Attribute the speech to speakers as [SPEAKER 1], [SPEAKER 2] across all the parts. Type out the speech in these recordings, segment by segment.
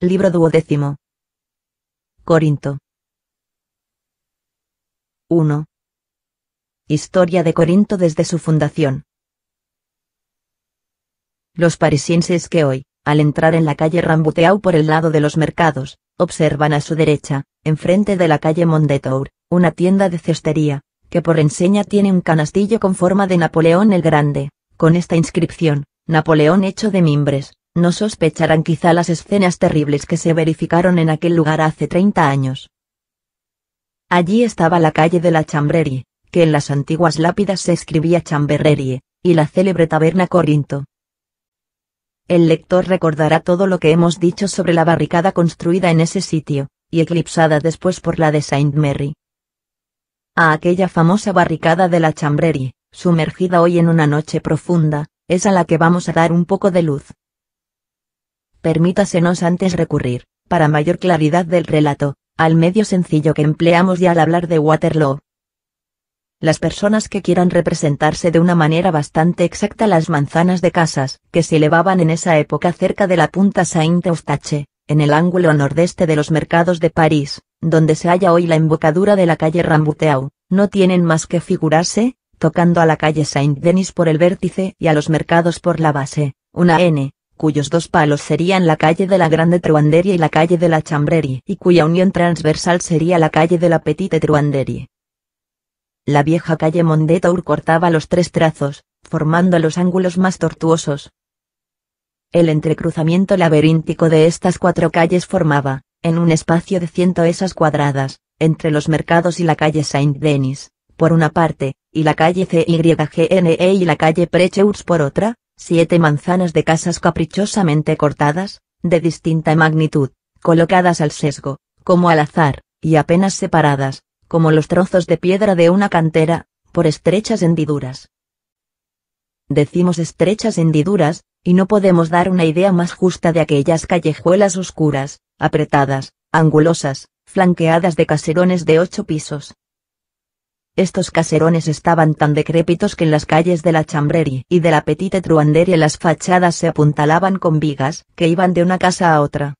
[SPEAKER 1] Libro 12. Corinto. 1. Historia de Corinto desde su fundación. Los parisienses que hoy, al entrar en la calle Rambuteau por el lado de los mercados, observan a su derecha, enfrente de la calle Mondétour, una tienda de cestería, que por enseña tiene un canastillo con forma de Napoleón el Grande, con esta inscripción: Napoleón hecho de mimbres. No sospecharán quizá las escenas terribles que se verificaron en aquel lugar hace 30 años. Allí estaba la calle de la Chambrerie, que en las antiguas lápidas se escribía Chamberrerie, y la célebre taberna Corinto. El lector recordará todo lo que hemos dicho sobre la barricada construida en ese sitio, y eclipsada después por la de Saint-Merry. A aquella famosa barricada de la Chambrerie, sumergida hoy en una noche profunda, es a la que vamos a dar un poco de luz. Permítasenos antes recurrir, para mayor claridad del relato, al medio sencillo que empleamos ya al hablar de Waterloo. Las personas que quieran representarse de una manera bastante exacta las manzanas de casas que se elevaban en esa época cerca de la punta Saint-Eustache, en el ángulo nordeste de los mercados de París, donde se halla hoy la embocadura de la calle Rambuteau, no tienen más que figurarse, tocando a la calle Saint-Denis por el vértice y a los mercados por la base, una N, cuyos dos palos serían la calle de la Grande Truanderie y la calle de la Chambrerie, y cuya unión transversal sería la calle de la Petite Truanderie. La vieja calle Mondétour cortaba los tres trazos, formando los ángulos más tortuosos. El entrecruzamiento laberíntico de estas cuatro calles formaba, en un espacio de 100 esas cuadradas, entre los mercados y la calle Saint-Denis, por una parte, y la calle Cygne y la calle Precheurs por otra, 7 manzanas de casas caprichosamente cortadas, de distinta magnitud, colocadas al sesgo, como al azar, y apenas separadas, como los trozos de piedra de una cantera, por estrechas hendiduras. Decimos estrechas hendiduras, y no podemos dar una idea más justa de aquellas callejuelas oscuras, apretadas, angulosas, flanqueadas de caserones de 8 pisos. Estos caserones estaban tan decrépitos que en las calles de la Chambrerie y de la Petite Truanderie las fachadas se apuntalaban con vigas que iban de una casa a otra.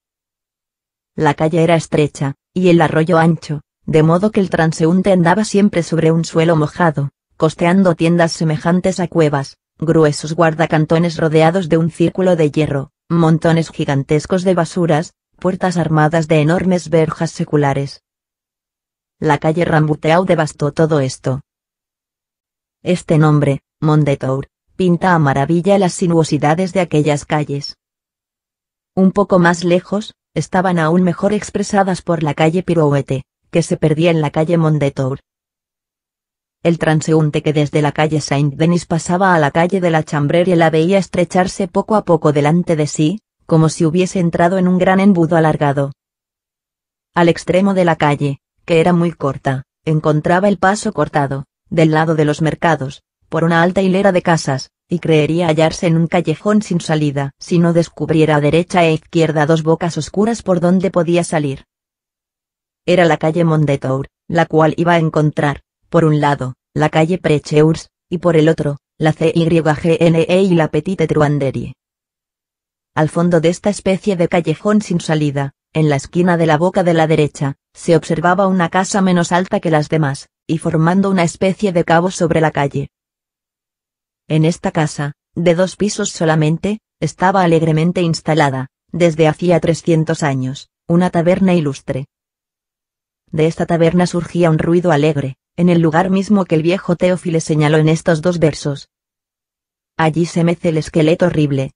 [SPEAKER 1] La calle era estrecha, y el arroyo ancho, de modo que el transeúnte andaba siempre sobre un suelo mojado, costeando tiendas semejantes a cuevas, gruesos guardacantones rodeados de un círculo de hierro, montones gigantescos de basuras, puertas armadas de enormes verjas seculares. La calle Rambuteau devastó todo esto. Este nombre, Mondétour, pinta a maravilla las sinuosidades de aquellas calles. Un poco más lejos, estaban aún mejor expresadas por la calle Pirouette, que se perdía en la calle Mondétour. El transeúnte que desde la calle Saint-Denis pasaba a la calle de la Chambrerie la veía estrecharse poco a poco delante de sí, como si hubiese entrado en un gran embudo alargado. Al extremo de la calle, que era muy corta, encontraba el paso cortado, del lado de los mercados, por una alta hilera de casas, y creería hallarse en un callejón sin salida si no descubriera a derecha e izquierda 2 bocas oscuras por donde podía salir. Era la calle Mondétour, la cual iba a encontrar, por un lado, la calle Precheurs, y por el otro, la Cygne y la Petite Truanderie. Al fondo de esta especie de callejón sin salida, en la esquina de la boca de la derecha, se observaba una casa menos alta que las demás, y formando una especie de cabo sobre la calle. En esta casa, de 2 pisos solamente, estaba alegremente instalada, desde hacía 300 años, una taberna ilustre. De esta taberna surgía un ruido alegre, en el lugar mismo que el viejo Théophile señaló en estos 2 versos. Allí se mece el esqueleto horrible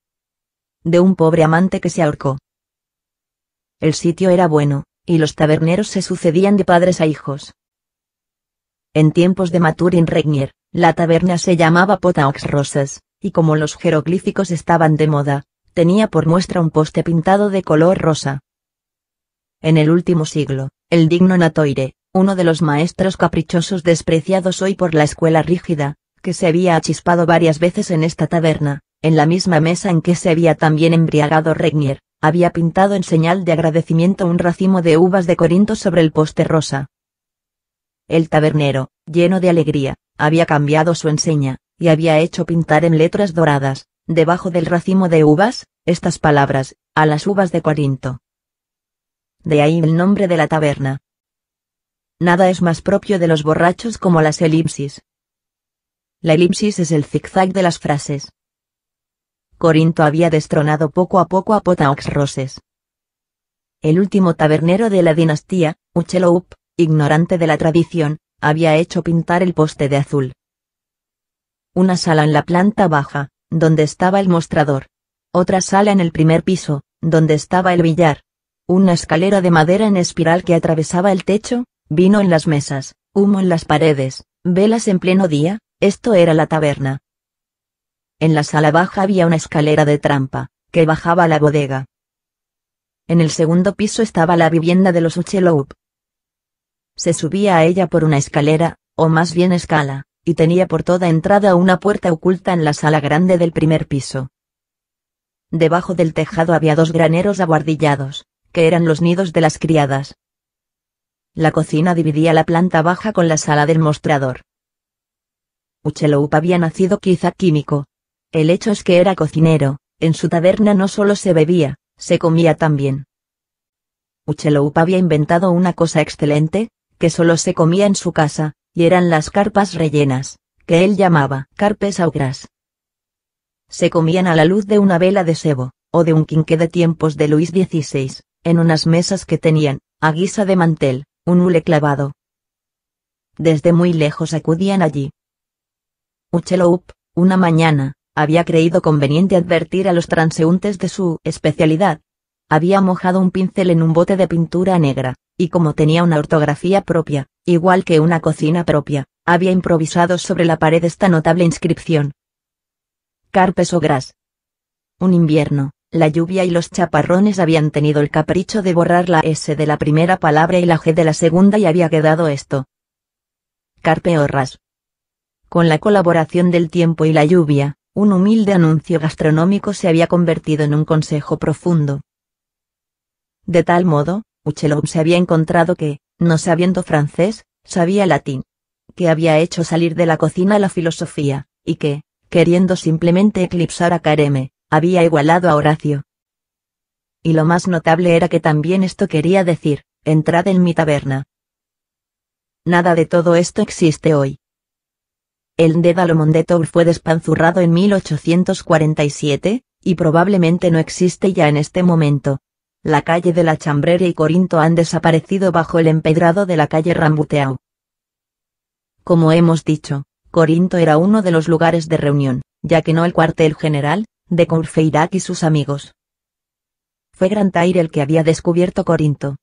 [SPEAKER 1] de un pobre amante que se ahorcó. El sitio era bueno, y los taberneros se sucedían de padres a hijos. En tiempos de Maturin Regnier, la taberna se llamaba Pot aux Roses, y como los jeroglíficos estaban de moda, tenía por muestra un poste pintado de color rosa. En el último siglo, el digno Natoire, uno de los maestros caprichosos despreciados hoy por la escuela rígida, que se había achispado varias veces en esta taberna, en la misma mesa en que se había también embriagado Regnier, había pintado en señal de agradecimiento un racimo de uvas de Corinto sobre el poste rosa. El tabernero, lleno de alegría, había cambiado su enseña, y había hecho pintar en letras doradas, debajo del racimo de uvas, estas palabras: a las uvas de Corinto. de ahí el nombre de la taberna. Nada es más propio de los borrachos como las elipsis. La elipsis es el zigzag de las frases. Corinto había destronado poco a poco a Potaox Roses. El último tabernero de la dinastía, Ucheloup, ignorante de la tradición, había hecho pintar el poste de azul. Una sala en la planta baja, donde estaba el mostrador. Otra sala en el primer piso, donde estaba el billar. Una escalera de madera en espiral que atravesaba el techo, vino en las mesas, humo en las paredes, velas en pleno día, esto era la taberna. En la sala baja había una escalera de trampa, que bajaba a la bodega. En el segundo piso estaba la vivienda de los Ucheloup. Se subía a ella por una escalera, o más bien escala, y tenía por toda entrada una puerta oculta en la sala grande del primer piso. Debajo del tejado había 2 graneros abuhardillados, que eran los nidos de las criadas. La cocina dividía la planta baja con la sala del mostrador. Ucheloup había nacido quizá químico. El hecho es que era cocinero, en su taberna no solo se bebía, se comía también. Ucheloup había inventado una cosa excelente, que solo se comía en su casa, y eran las carpas rellenas, que él llamaba carpes au gras. Se comían a la luz de una vela de sebo, o de un quinqué de tiempos de Luis XVI, en unas mesas que tenían, a guisa de mantel, un hule clavado. Desde muy lejos acudían allí. Ucheloup, una mañana, había creído conveniente advertir a los transeúntes de su especialidad. Había mojado un pincel en un bote de pintura negra, y como tenía una ortografía propia, igual que una cocina propia, había improvisado sobre la pared esta notable inscripción: Carpes au gras. Un invierno, la lluvia y los chaparrones habían tenido el capricho de borrar la S de la primera palabra y la G de la segunda y había quedado esto: Carpe au ras. Con la colaboración del tiempo y la lluvia, un humilde anuncio gastronómico se había convertido en un consejo profundo. De tal modo, Ucheloup se había encontrado que, no sabiendo francés, sabía latín. Que había hecho salir de la cocina la filosofía, y que, queriendo simplemente eclipsar a Careme, había igualado a Horacio. Y lo más notable era que también esto quería decir: entrad en mi taberna. Nada de todo esto existe hoy. El Dédalomon de Tours fue despanzurrado en 1847, y probablemente no existe ya en este momento. La calle de la Chambrera y Corinto han desaparecido bajo el empedrado de la calle Rambuteau. Como hemos dicho, Corinto era uno de los lugares de reunión, ya que no el cuartel general, de Courfeyrac y sus amigos. Fue Grantaire el que había descubierto Corinto.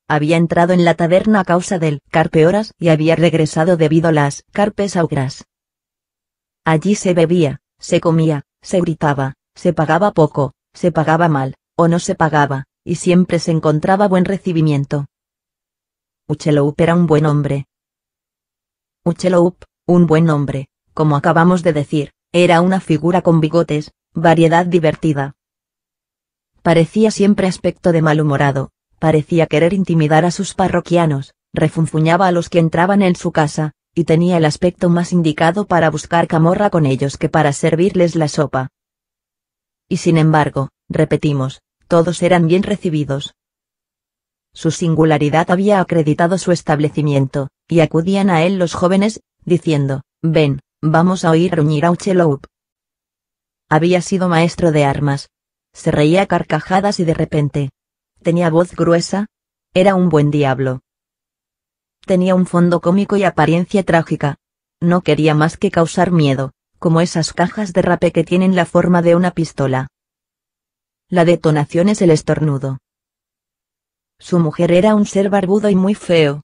[SPEAKER 1] Había entrado en la taberna a causa del carpe horas y había regresado debido a las carpes au gras. Allí se bebía, se comía, se gritaba, se pagaba poco, se pagaba mal, o no se pagaba, y siempre se encontraba buen recibimiento. Ucheloup era un buen hombre. Ucheloup, un buen hombre, como acabamos de decir, era una figura con bigotes, variedad divertida. Parecía siempre aspecto de malhumorado, parecía querer intimidar a sus parroquianos, refunfuñaba a los que entraban en su casa, y tenía el aspecto más indicado para buscar camorra con ellos que para servirles la sopa. Y sin embargo, repetimos, todos eran bien recibidos. Su singularidad había acreditado su establecimiento, y acudían a él los jóvenes, diciendo: ven, vamos a oír gruñir a Ucheloup. Había sido maestro de armas. Se reía a carcajadas y de repente tenía voz gruesa. Era un buen diablo. Tenía un fondo cómico y apariencia trágica. No quería más que causar miedo, como esas cajas de rapé que tienen la forma de una pistola. La detonación es el estornudo. Su mujer era un ser barbudo y muy feo.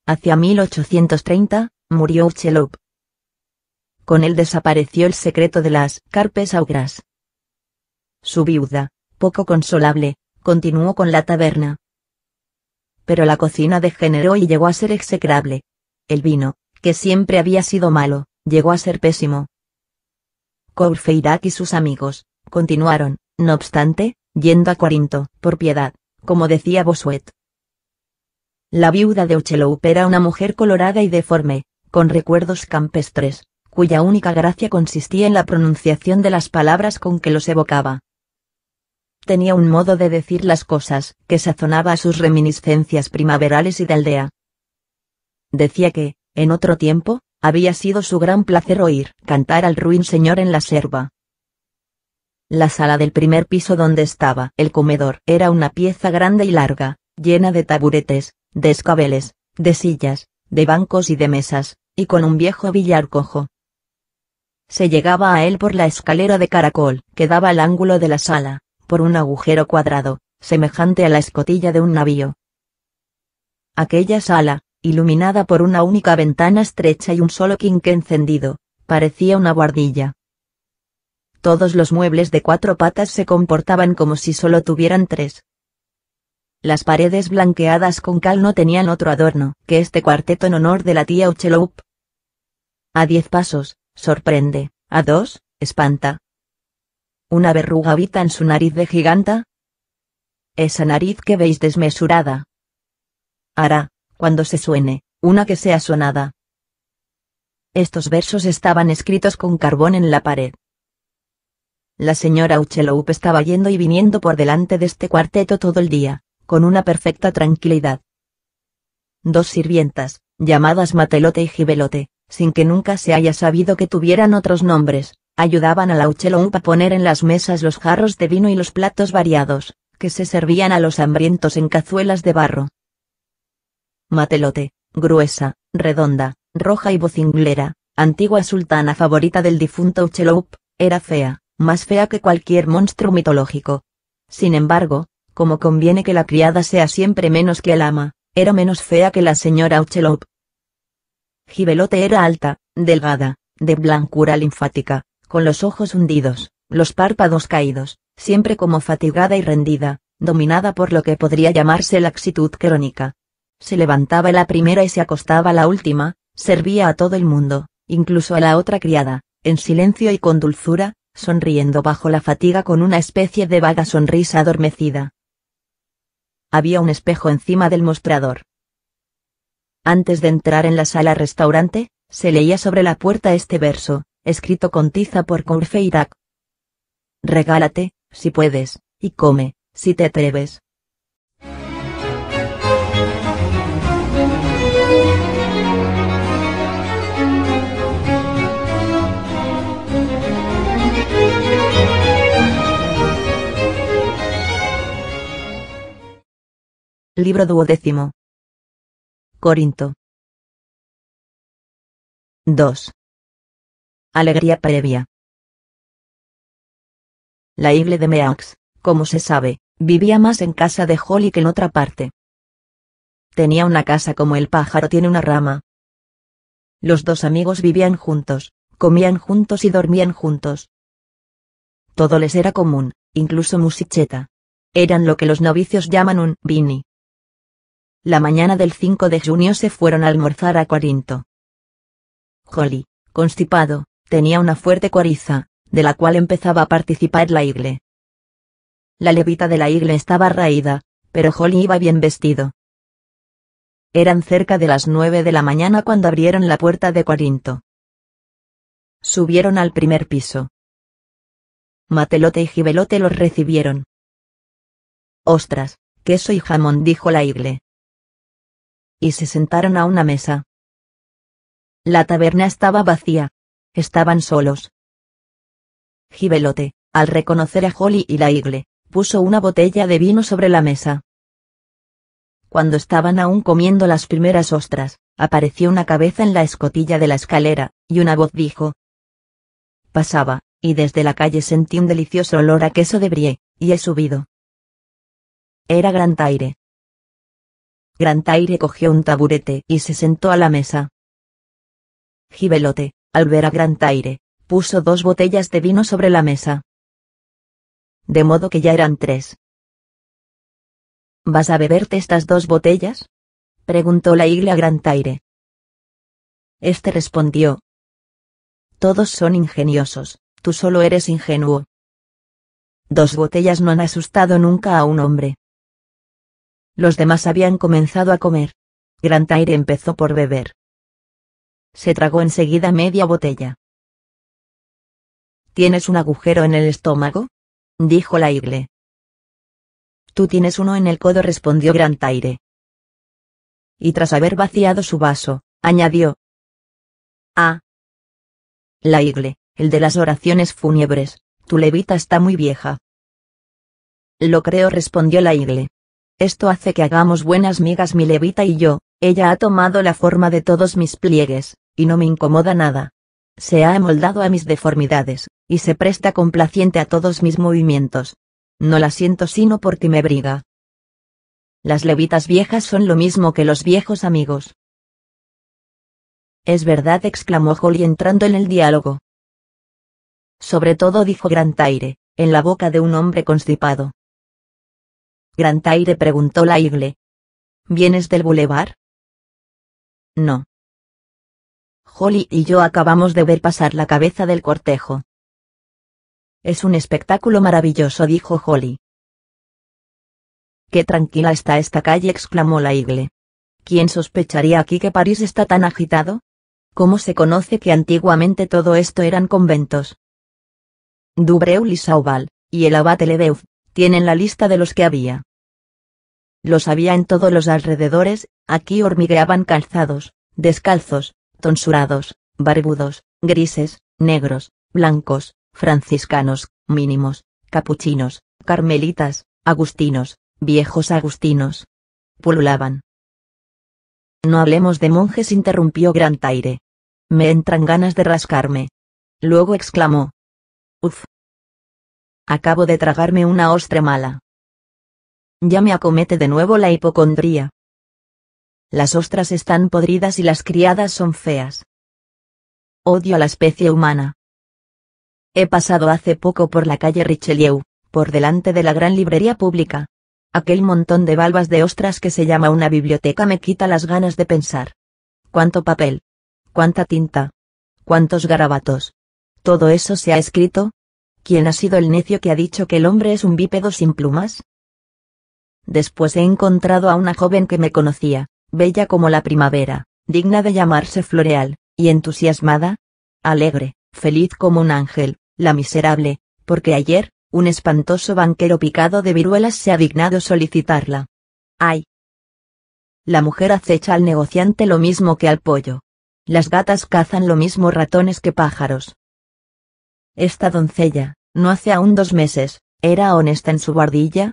[SPEAKER 1] Hacia 1830, murió Ucheloup. Con él desapareció el secreto de las carpes au gras. Su viuda, poco consolable, continuó con la taberna. Pero la cocina degeneró y llegó a ser execrable. El vino, que siempre había sido malo, llegó a ser pésimo. Courfeyrac y sus amigos continuaron, no obstante, yendo a Corinto, por piedad, como decía Bossuet. La viuda de Ucheloup era una mujer colorada y deforme, con recuerdos campestres, cuya única gracia consistía en la pronunciación de las palabras con que los evocaba. tenía un modo de decir las cosas que sazonaba a sus reminiscencias primaverales y de aldea. Decía que, en otro tiempo, había sido su gran placer oír cantar al ruiseñor en la selva. La sala del primer piso donde estaba el comedor era una pieza grande y larga, llena de taburetes, de escabeles, de sillas, de bancos y de mesas, y con un viejo billar cojo. Se llegaba a él por la escalera de caracol que daba al ángulo de la sala, por un agujero cuadrado, semejante a la escotilla de un navío. Aquella sala, iluminada por una única ventana estrecha y un solo quinqué encendido, parecía una buhardilla. Todos los muebles de 4 patas se comportaban como si solo tuvieran 3. Las paredes blanqueadas con cal no tenían otro adorno que este cuarteto en honor de la tía Hucheloup. A 10 pasos, sorprende; a 2, espanta. ¿Una verruga habita en su nariz de giganta? Esa nariz que veis desmesurada hará, cuando se suene, una que sea sonada. Estos versos estaban escritos con carbón en la pared. La señora Hucheloup estaba yendo y viniendo por delante de este cuarteto todo el día, con una perfecta tranquilidad. 2 sirvientas, llamadas Matelote y Gibelote, sin que nunca se haya sabido que tuvieran otros nombres, ayudaban a la Hucheloup a poner en las mesas los jarros de vino y los platos variados, que se servían a los hambrientos en cazuelas de barro. Matelote, gruesa, redonda, roja y vocinglera, antigua sultana favorita del difunto Hucheloup, era fea, más fea que cualquier monstruo mitológico. Sin embargo, como conviene que la criada sea siempre menos que el ama, era menos fea que la señora Hucheloup. Gibelote era alta, delgada, de blancura linfática, con los ojos hundidos, los párpados caídos, siempre como fatigada y rendida, dominada por lo que podría llamarse laxitud crónica. Se levantaba la primera y se acostaba la última, servía a todo el mundo, incluso a la otra criada, en silencio y con dulzura, sonriendo bajo la fatiga con una especie de vaga sonrisa adormecida. Había un espejo encima del mostrador. Antes de entrar en la sala-restaurante, se leía sobre la puerta este verso, escrito con tiza por Courfeyrac: regálate, si puedes, y come, si te atreves. Libro 12. Corinto. 2. Alegría previa. La Igle de Meaux, como se sabe, vivía más en casa de Holly que en otra parte. Tenía una casa como el pájaro tiene una rama. Los 2 amigos vivían juntos, comían juntos y dormían juntos. Todo les era común, incluso musicheta. Eran lo que los novicios llaman un bini. La mañana del 5 de junio se fueron a almorzar a Corinto. Holly, constipado, tenía una fuerte coriza, de la cual empezaba a participar la Igle. La levita de la Igle estaba raída, pero Holly iba bien vestido. Eran cerca de las 9 de la mañana cuando abrieron la puerta de Corinto. Subieron al primer piso. Matelote y Gibelote los recibieron. «Ostras, queso y jamón», dijo la Igle. Y se sentaron a una mesa. La taberna estaba vacía. Estaban solos. Gibelote, al reconocer a Holly y la Igle, puso una botella de vino sobre la mesa. Cuando estaban aún comiendo las primeras ostras, apareció una cabeza en la escotilla de la escalera, y una voz dijo: «Pasaba, y desde la calle sentí un delicioso olor a queso de brie, y he subido». Era Grantaire. Grantaire cogió un taburete y se sentó a la mesa. Gibelote, al ver a Grantaire, puso 2 botellas de vino sobre la mesa. De modo que ya eran 3. «¿Vas a beberte estas 2 botellas?», preguntó la Igle a Grantaire. Este respondió: «Todos son ingeniosos, tú solo eres ingenuo. 2 botellas no han asustado nunca a un hombre». Los demás habían comenzado a comer. Grantaire empezó por beber. Se tragó enseguida media botella. «¿Tienes un agujero en el estómago?», dijo la Igle. Tú tienes uno en el codo, respondió Grantaire. Y tras haber vaciado su vaso, añadió: Ah. La igle, el de las oraciones fúnebres, tu levita está muy vieja. Lo creo, respondió la igle. Esto hace que hagamos buenas migas mi levita y yo. Ella ha tomado la forma de todos mis pliegues, y no me incomoda nada. Se ha amoldado a mis deformidades, y se presta complaciente a todos mis movimientos. No la siento sino porque me briga. Las levitas viejas son lo mismo que los viejos amigos. Es verdad, exclamó Holly entrando en el diálogo. Sobre todo, dijo Grantaire, en la boca de un hombre constipado. Grantaire, preguntó la igle. ¿Vienes del boulevard? No. Holly y yo acabamos de ver pasar la cabeza del cortejo. Es un espectáculo maravilloso, dijo Holly. Qué tranquila está esta calle, exclamó la igle. ¿Quién sospecharía aquí que París está tan agitado? ¿Cómo se conoce que antiguamente todo esto eran conventos? Dubreul y Sauval, y el abate Lebeuf, tienen la lista de los que había. Los había en todos los alrededores. Aquí hormigueaban calzados, descalzos, tonsurados, barbudos, grises, negros, blancos, franciscanos, mínimos, capuchinos, carmelitas, agustinos, viejos agustinos. Pululaban. No hablemos de monjes, interrumpió Grantaire. Me entran ganas de rascarme. Luego exclamó: Uf. Acabo de tragarme una ostra mala. Ya me acomete de nuevo la hipocondría. Las ostras están podridas y las criadas son feas. Odio a la especie humana. He pasado hace poco por la calle Richelieu, por delante de la gran librería pública. Aquel montón de balbas de ostras que se llama una biblioteca me quita las ganas de pensar. ¿Cuánto papel? ¿Cuánta tinta? ¿Cuántos garabatos? ¿Todo eso se ha escrito? ¿Quién ha sido el necio que ha dicho que el hombre es un bípedo sin plumas? Después he encontrado a una joven que me conocía, bella como la primavera, digna de llamarse Floreal, y entusiasmada, alegre, feliz como un ángel, la miserable, porque ayer, un espantoso banquero picado de viruelas se ha dignado solicitarla. ¡Ay! La mujer acecha al negociante lo mismo que al pollo. Las gatas cazan lo mismo ratones que pájaros. Esta doncella, no hace aún 2 meses, era honesta en su bardilla.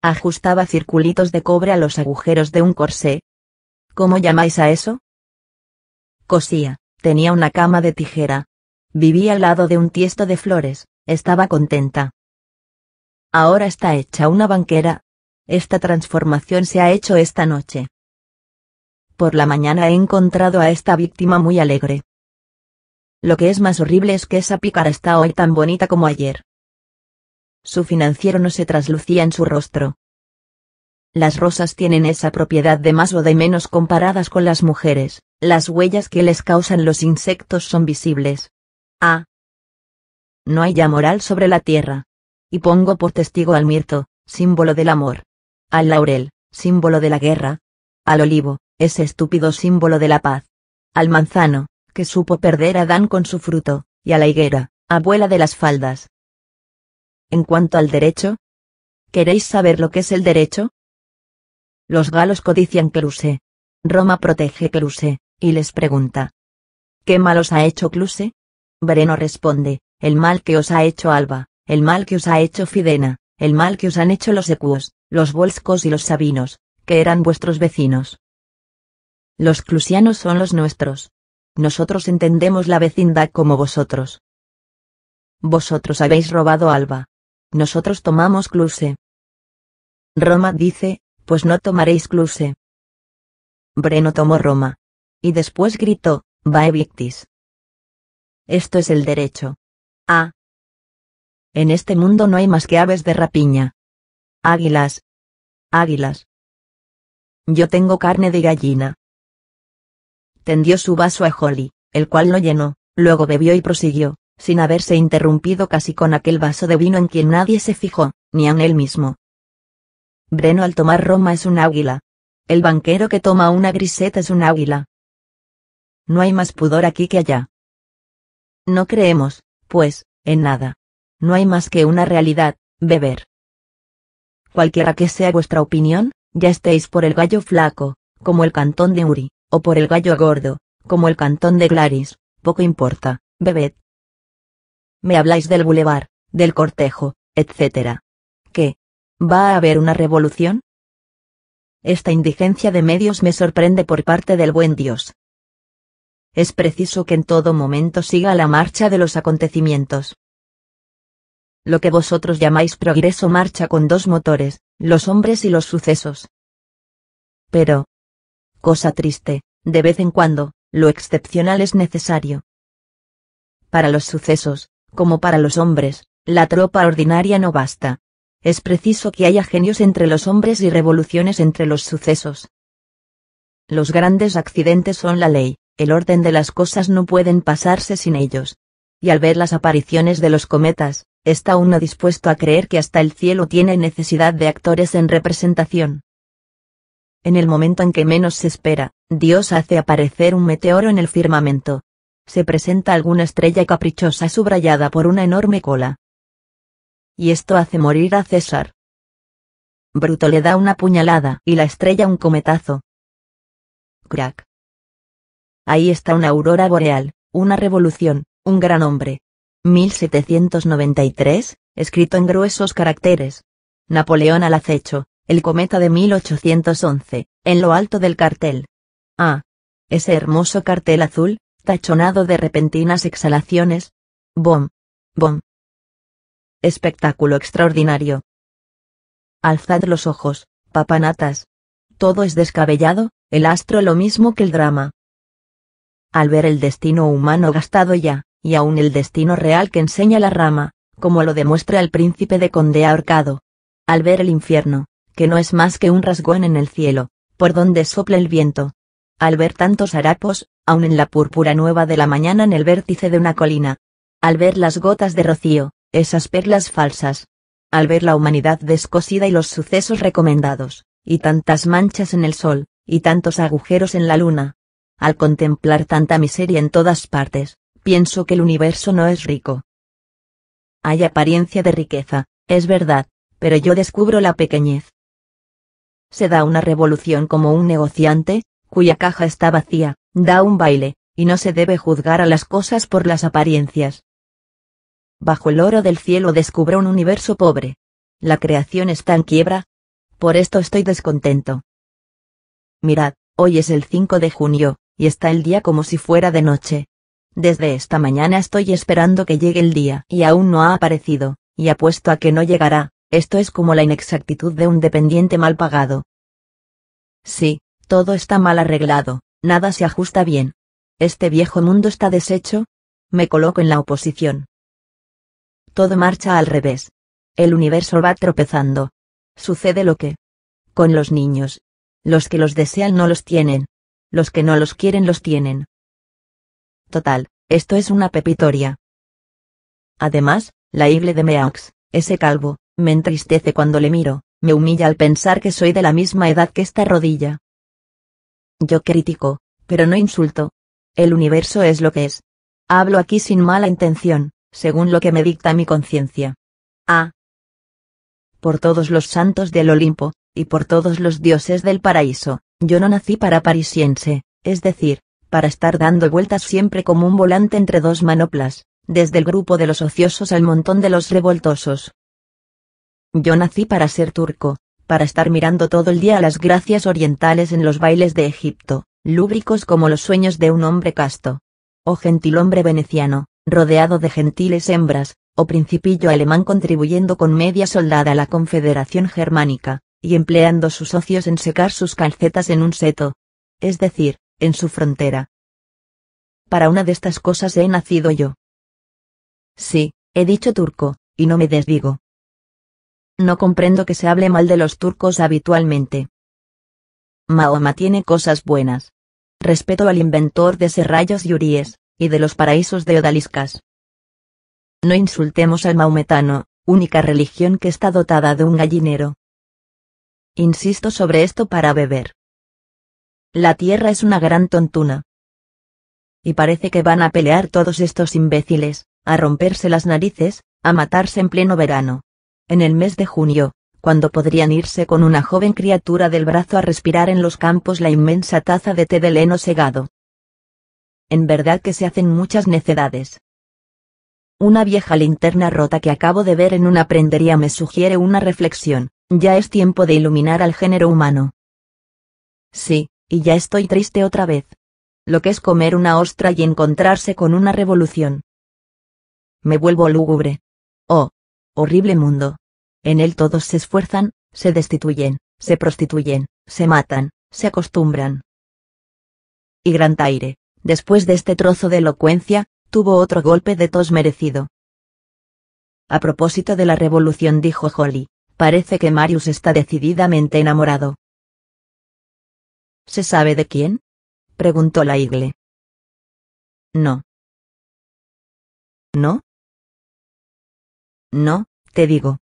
[SPEAKER 1] Ajustaba circulitos de cobre a los agujeros de un corsé. ¿Cómo llamáis a eso? Cosía, tenía una cama de tijera. Vivía al lado de un tiesto de flores, estaba contenta. Ahora está hecha una banquera. Esta transformación se ha hecho esta noche. Por la mañana he encontrado a esta víctima muy alegre. Lo que es más horrible es que esa pícara está hoy tan bonita como ayer. Su financiero no se traslucía en su rostro. Las rosas tienen esa propiedad de más o de menos comparadas con las mujeres, las huellas que les causan los insectos son visibles. Ah. No hay ya moral sobre la tierra. Y pongo por testigo al mirto, símbolo del amor. Al laurel, símbolo de la guerra. Al olivo, ese estúpido símbolo de la paz. Al manzano, que supo perder a Adán con su fruto, y a la higuera, abuela de las faldas. En cuanto al derecho, ¿queréis saber lo que es el derecho? Los galos codician Clusé. Roma protege Clusé, y les pregunta: ¿qué mal os ha hecho Clusé? Breno responde: el mal que os ha hecho Alba, el mal que os ha hecho Fidena, el mal que os han hecho los ecuos, los volscos y los sabinos, que eran vuestros vecinos. Los clusianos son los nuestros. Nosotros entendemos la vecindad como vosotros. Vosotros habéis robado Alba. Nosotros tomamos Clusé. Roma dice: pues no tomaréis Clusé. Breno tomó Roma. Y después gritó: Vae victis. Esto es el derecho. Ah. En este mundo no hay más que aves de rapiña. Águilas. Águilas. Yo tengo carne de gallina. Tendió su vaso a Holly, el cual lo llenó, luego bebió y prosiguió, sin haberse interrumpido casi con aquel vaso de vino en quien nadie se fijó, ni aun él mismo. Breno al tomar Roma es un águila. El banquero que toma una griseta es un águila. No hay más pudor aquí que allá. No creemos, pues, en nada. No hay más que una realidad, beber. cualquiera que sea vuestra opinión, ya estéis por el gallo flaco, como el cantón de Uri, o por el gallo gordo, como el cantón de Glaris, poco importa, bebed. Me habláis del bulevar, del cortejo, etc. ¿Qué? ¿Va a haber una revolución? Esta indigencia de medios me sorprende por parte del buen Dios. Es preciso que en todo momento siga la marcha de los acontecimientos. Lo que vosotros llamáis progreso marcha con dos motores, los hombres y los sucesos. Pero, cosa triste, de vez en cuando, lo excepcional es necesario. Para los sucesos, como para los hombres, la tropa ordinaria no basta. Es preciso que haya genios entre los hombres y revoluciones entre los sucesos. Los grandes accidentes son la ley, el orden de las cosas no pueden pasarse sin ellos. Y al ver las apariciones de los cometas, está uno dispuesto a creer que hasta el cielo tiene necesidad de actores en representación. En el momento en que menos se espera, Dios hace aparecer un meteoro en el firmamento. Se presenta alguna estrella caprichosa subrayada por una enorme cola. Y esto hace morir a César. Bruto le da una puñalada y la estrella un cometazo. Crack. Ahí está una aurora boreal, una revolución, un gran hombre. 1793, escrito en gruesos caracteres. Napoleón al acecho, el cometa de 1811, en lo alto del cartel. Ah. Ese hermoso cartel azul, tachonado de repentinas exhalaciones. Bom. Bom. Espectáculo extraordinario. Alzad los ojos, papanatas. Todo es descabellado, el astro lo mismo que el drama. Al ver el destino humano gastado ya, y aún el destino real que enseña la rama, como lo demuestra el príncipe de Condé ahorcado. Al ver el infierno, que no es más que un rasgón en el cielo, por donde sopla el viento. Al ver tantos harapos, aún en la púrpura nueva de la mañana en el vértice de una colina. Al ver las gotas de rocío, esas perlas falsas. Al ver la humanidad descosida y los sucesos recomendados, y tantas manchas en el sol, y tantos agujeros en la luna. Al contemplar tanta miseria en todas partes, pienso que el universo no es rico. Hay apariencia de riqueza, es verdad, pero yo descubro la pequeñez. Se da una revolución como un negociante, cuya caja está vacía, da un baile, y no se debe juzgar a las cosas por las apariencias. Bajo el oro del cielo descubro un universo pobre. La creación está en quiebra. Por esto estoy descontento. Mirad, hoy es el 5 de junio, y está el día como si fuera de noche. Desde esta mañana estoy esperando que llegue el día y aún no ha aparecido, y apuesto a que no llegará. Esto es como la inexactitud de un dependiente mal pagado. Sí, todo está mal arreglado, nada se ajusta bien. Este viejo mundo está deshecho. Me coloco en la oposición. Todo marcha al revés. El universo va tropezando. Sucede lo que con los niños. Los que los desean no los tienen. Los que no los quieren los tienen. Total, esto es una pepitoria. Además, la igle de Meaux, ese calvo, me entristece cuando le miro, me humilla al pensar que soy de la misma edad que esta rodilla. Yo critico, pero no insulto. El universo es lo que es. Hablo aquí sin mala intención, según lo que me dicta mi conciencia. Ah. Por todos los santos del Olimpo, y por todos los dioses del paraíso, yo no nací para parisiense, es decir, para estar dando vueltas siempre como un volante entre dos manoplas, desde el grupo de los ociosos al montón de los revoltosos. Yo nací para ser turco, para estar mirando todo el día a las gracias orientales en los bailes de Egipto, lúbricos como los sueños de un hombre casto. Oh gentilhombre veneciano, rodeado de gentiles hembras, o principillo alemán contribuyendo con media soldada a la Confederación Germánica, y empleando sus ocios en secar sus calcetas en un seto. Es decir, en su frontera. Para una de estas cosas he nacido yo. Sí, he dicho turco, y no me desdigo. No comprendo que se hable mal de los turcos habitualmente. Mahoma tiene cosas buenas. Respeto al inventor de serrallos y uríes, y de los paraísos de odaliscas. No insultemos al maometano, única religión que está dotada de un gallinero. Insisto sobre esto para beber. La tierra es una gran tontuna. Y parece que van a pelear todos estos imbéciles, a romperse las narices, a matarse en pleno verano. En el mes de junio, cuando podrían irse con una joven criatura del brazo a respirar en los campos la inmensa taza de té del heno segado. En verdad que se hacen muchas necedades. Una vieja linterna rota que acabo de ver en una prendería me sugiere una reflexión: ya es tiempo de iluminar al género humano. Sí, y ya estoy triste otra vez. Lo que es comer una ostra y encontrarse con una revolución. Me vuelvo lúgubre. Oh, horrible mundo. En él todos se esfuerzan, se destituyen, se prostituyen, se matan, se acostumbran. Y Grantaire, después de este trozo de elocuencia, tuvo otro golpe de tos merecido. A propósito de la revolución, dijo Holly, parece que Marius está decididamente enamorado. ¿Se sabe de quién?, preguntó Laigle. No. ¿No? No, te digo.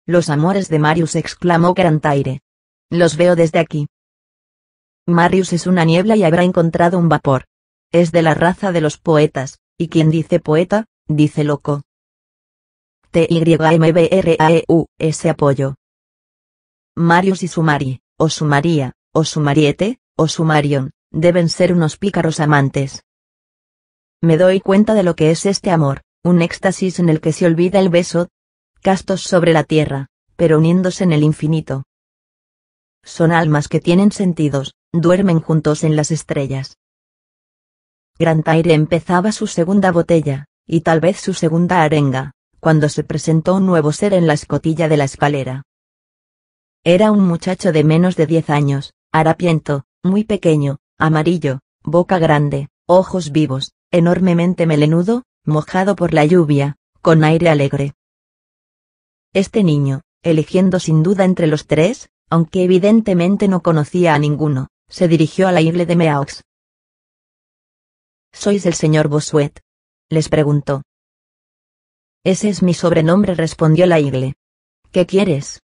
[SPEAKER 1] Los amores de Marius, exclamó Grantaire. Los veo desde aquí. Marius es una niebla y habrá encontrado un vapor. Es de la raza de los poetas, y quien dice poeta, dice loco. TYMBRAEUS apoyo. Marius y su Marie, o su María, o su Mariette, o su Marion, deben ser unos pícaros amantes. Me doy cuenta de lo que es este amor, un éxtasis en el que se olvida el beso, castos sobre la tierra, pero uniéndose en el infinito. Son almas que tienen sentidos, duermen juntos en las estrellas. Grantaire empezaba su segunda botella, y tal vez su segunda arenga, cuando se presentó un nuevo ser en la escotilla de la escalera. Era un muchacho de menos de 10 años, harapiento, muy pequeño, amarillo, boca grande, ojos vivos, enormemente melenudo, mojado por la lluvia, con aire alegre. Este niño, eligiendo sin duda entre los tres, aunque evidentemente no conocía a ninguno, se dirigió a Laigle de Meaux. ¿Sois el señor Bossuet?, les preguntó. Ese es mi sobrenombre, respondió Laigle. ¿Qué quieres?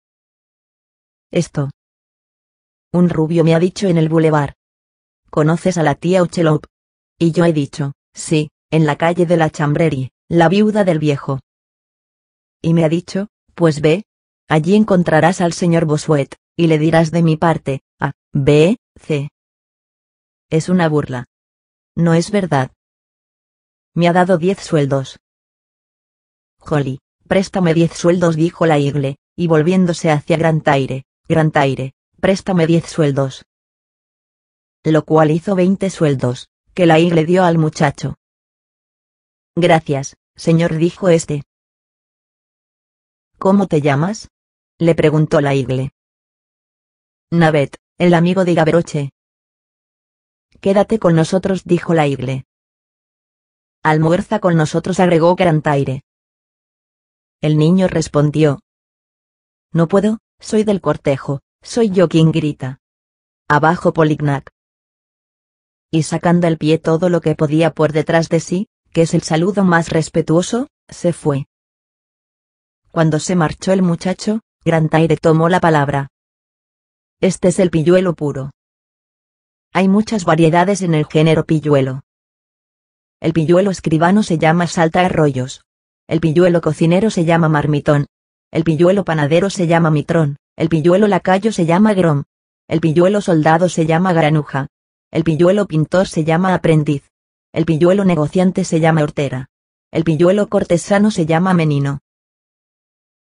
[SPEAKER 1] Esto. Un rubio me ha dicho en el boulevard. ¿Conoces a la tía Hucheloup? Y yo he dicho, sí, en la calle de la Chambrerie, la viuda del viejo. Y me ha dicho, pues ve, allí encontrarás al señor Bossuet, y le dirás de mi parte, A, B, C. Es una burla. No es verdad. Me ha dado 10 sueldos. Holly, préstame 10 sueldos, dijo Laigle, y volviéndose hacia Grantaire, Grantaire, préstame 10 sueldos. Lo cual hizo 20 sueldos, que Laigle dio al muchacho. Gracias, señor, dijo este. ¿Cómo te llamas?, le preguntó Laigle. Navet, el amigo de Gavroche. Quédate con nosotros, dijo Laigle. Almuerza con nosotros, agregó Grantaire. El niño respondió. No puedo, soy del cortejo, soy yo quien grita. Abajo Polignac. Y sacando el pie todo lo que podía por detrás de sí, que es el saludo más respetuoso, se fue. Cuando se marchó el muchacho, Grantaire tomó la palabra. Este es el pilluelo puro. Hay muchas variedades en el género pilluelo. El pilluelo escribano se llama salta arroyos. El pilluelo cocinero se llama marmitón. El pilluelo panadero se llama mitrón. El pilluelo lacayo se llama grom. El pilluelo soldado se llama granuja. El pilluelo pintor se llama aprendiz. El pilluelo negociante se llama hortera. El pilluelo cortesano se llama menino.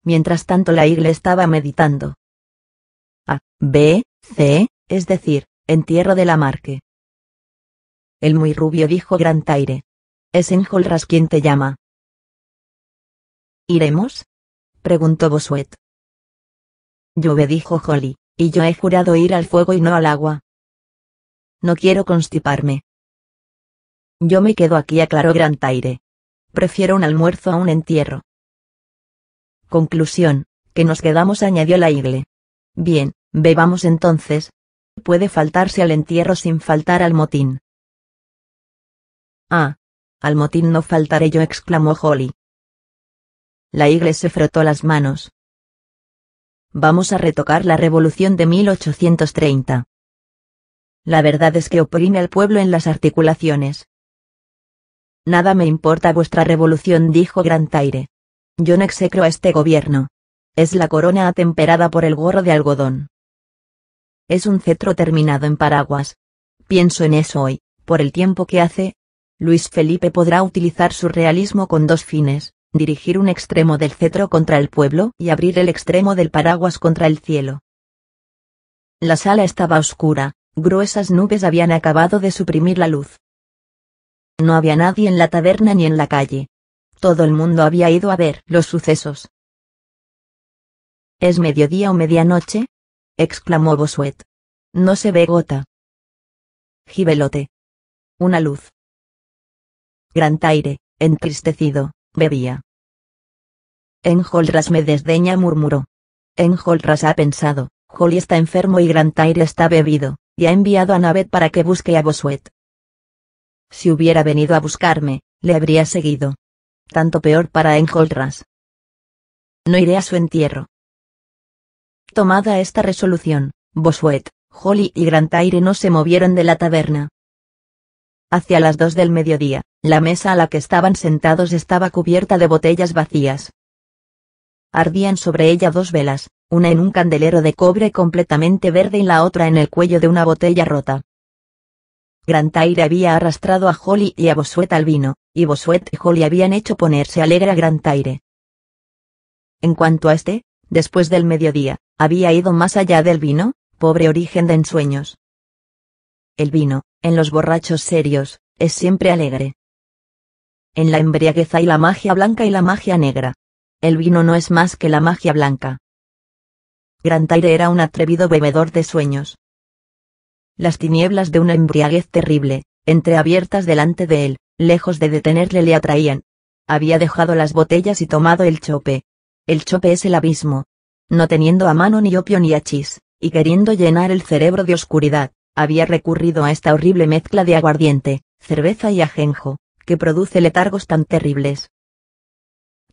[SPEAKER 1] Mientras tanto Laigle estaba meditando. A, B, C, es decir, entierro de Lamarque. El muy rubio, dijo Grantaire. Es Enjolras quien te llama. ¿Iremos?, preguntó Bossuet. Llueve, dijo Holly, y yo he jurado ir al fuego y no al agua. No quiero constiparme. Yo me quedo aquí, aclaró Grantaire. Prefiero un almuerzo a un entierro. Conclusión, que nos quedamos, añadió Laigle. Bien, bebamos entonces. Puede faltarse al entierro sin faltar al motín. Ah, al motín no faltaré yo, exclamó Holly. Laigle se frotó las manos. Vamos a retocar la revolución de 1830. La verdad es que oprime al pueblo en las articulaciones. Nada me importa vuestra revolución, dijo Grantaire. Yo no execro a este gobierno. es la corona atemperada por el gorro de algodón. Es un cetro terminado en paraguas. Pienso en eso hoy, por el tiempo que hace. Luis Felipe podrá utilizar su realismo con dos fines: dirigir un extremo del cetro contra el pueblo y abrir el extremo del paraguas contra el cielo. La sala estaba oscura, gruesas nubes habían acabado de suprimir la luz. No había nadie en la taberna ni en la calle. Todo el mundo había ido a ver los sucesos. ¿Es mediodía o medianoche?, exclamó Bossuet. No se ve gota. Gibelote. Una luz. Grantaire, entristecido, bebía. Enjolras me desdeña, murmuró. Enjolras ha pensado: Joly está enfermo y Grantaire está bebido, y ha enviado a Navet para que busque a Bossuet. Si hubiera venido a buscarme, le habría seguido. Tanto peor para Enjolras. No iré a su entierro. Tomada esta resolución, Bossuet, Joly y Grantaire no se movieron de la taberna. Hacia las 2 del mediodía, la mesa a la que estaban sentados estaba cubierta de botellas vacías. Ardían sobre ella dos velas, una en un candelero de cobre completamente verde y la otra en el cuello de una botella rota. Grantaire había arrastrado a Joly y a Bossuet al vino, y Bossuet y Joly habían hecho ponerse alegre a Grantaire. En cuanto a este, después del mediodía, había ido más allá del vino, pobre origen de ensueños. El vino, en los borrachos serios, es siempre alegre. En la embriaguez hay la magia blanca y la magia negra. El vino no es más que la magia blanca. Grantaire era un atrevido bebedor de sueños. Las tinieblas de una embriaguez terrible, entreabiertas delante de él, lejos de detenerle, le atraían. Había dejado las botellas y tomado el chope. El chope es el abismo. No teniendo a mano ni opio ni hachís, y queriendo llenar el cerebro de oscuridad, había recurrido a esta horrible mezcla de aguardiente, cerveza y ajenjo, que produce letargos tan terribles.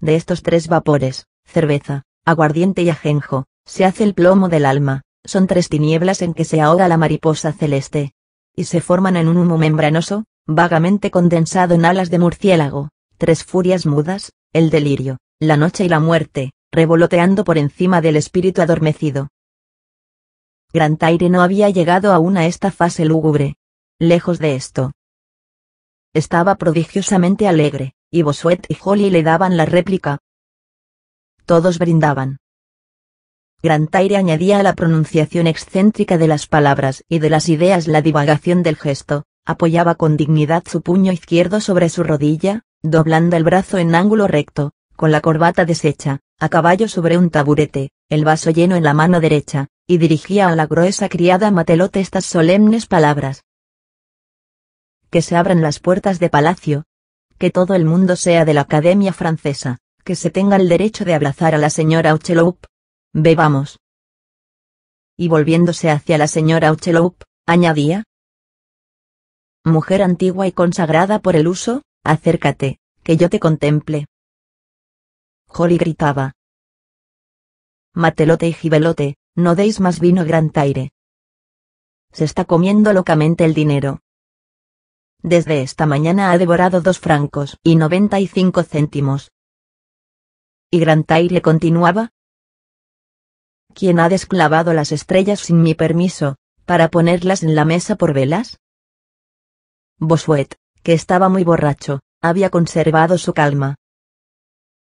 [SPEAKER 1] De estos tres vapores, cerveza, aguardiente y ajenjo, se hace el plomo del alma. Son tres tinieblas en que se ahoga la mariposa celeste. Y se forman en un humo membranoso, vagamente condensado en alas de murciélago, tres furias mudas: el delirio, la noche y la muerte, revoloteando por encima del espíritu adormecido. Grantaire no había llegado aún a esta fase lúgubre. Lejos de esto. Estaba prodigiosamente alegre, y Bossuet y Joly le daban la réplica. Todos brindaban. Grantaire añadía a la pronunciación excéntrica de las palabras y de las ideas la divagación del gesto, apoyaba con dignidad su puño izquierdo sobre su rodilla, doblando el brazo en ángulo recto, con la corbata deshecha, a caballo sobre un taburete, el vaso lleno en la mano derecha, y dirigía a la gruesa criada Matelote estas solemnes palabras: que se abran las puertas de palacio, que todo el mundo sea de la Academia Francesa, que se tenga el derecho de abrazar a la señora Hucheloup. Bebamos. Y volviéndose hacia la señora Hucheloup, añadía: mujer antigua y consagrada por el uso, acércate, que yo te contemple. Joly gritaba: Matelote y Gibelote, no deis más vino a Grantaire. Se está comiendo locamente el dinero. Desde esta mañana ha devorado 2,95 francos. Y Grantaire continuaba: ¿quién ha desclavado las estrellas sin mi permiso, para ponerlas en la mesa por velas? Bossuet, que estaba muy borracho, había conservado su calma.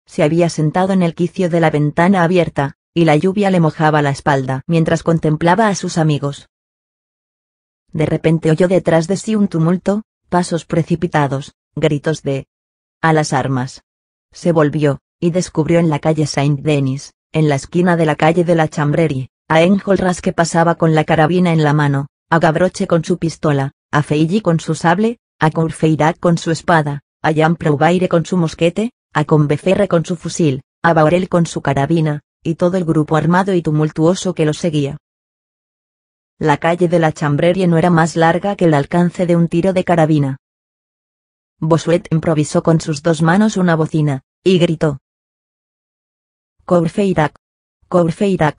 [SPEAKER 1] Se había sentado en el quicio de la ventana abierta, y la lluvia le mojaba la espalda mientras contemplaba a sus amigos. De repente oyó detrás de sí un tumulto, pasos precipitados, gritos de «¡a las armas!». Se volvió, y descubrió en la calle Saint-Denis, en la esquina de la calle de la Chambrerie, a Enjolras que pasaba con la carabina en la mano, a Gavroche con su pistola, a Feilly con su sable, a Courfeyrac con su espada, a Jean Prouvaire con su mosquete, a Combeferre con su fusil, a Bahorel con su carabina, y todo el grupo armado y tumultuoso que lo seguía. La calle de la Chambrerie no era más larga que el alcance de un tiro de carabina. Bossuet improvisó con sus dos manos una bocina, y gritó: «Courfeyrac. Courfeyrac,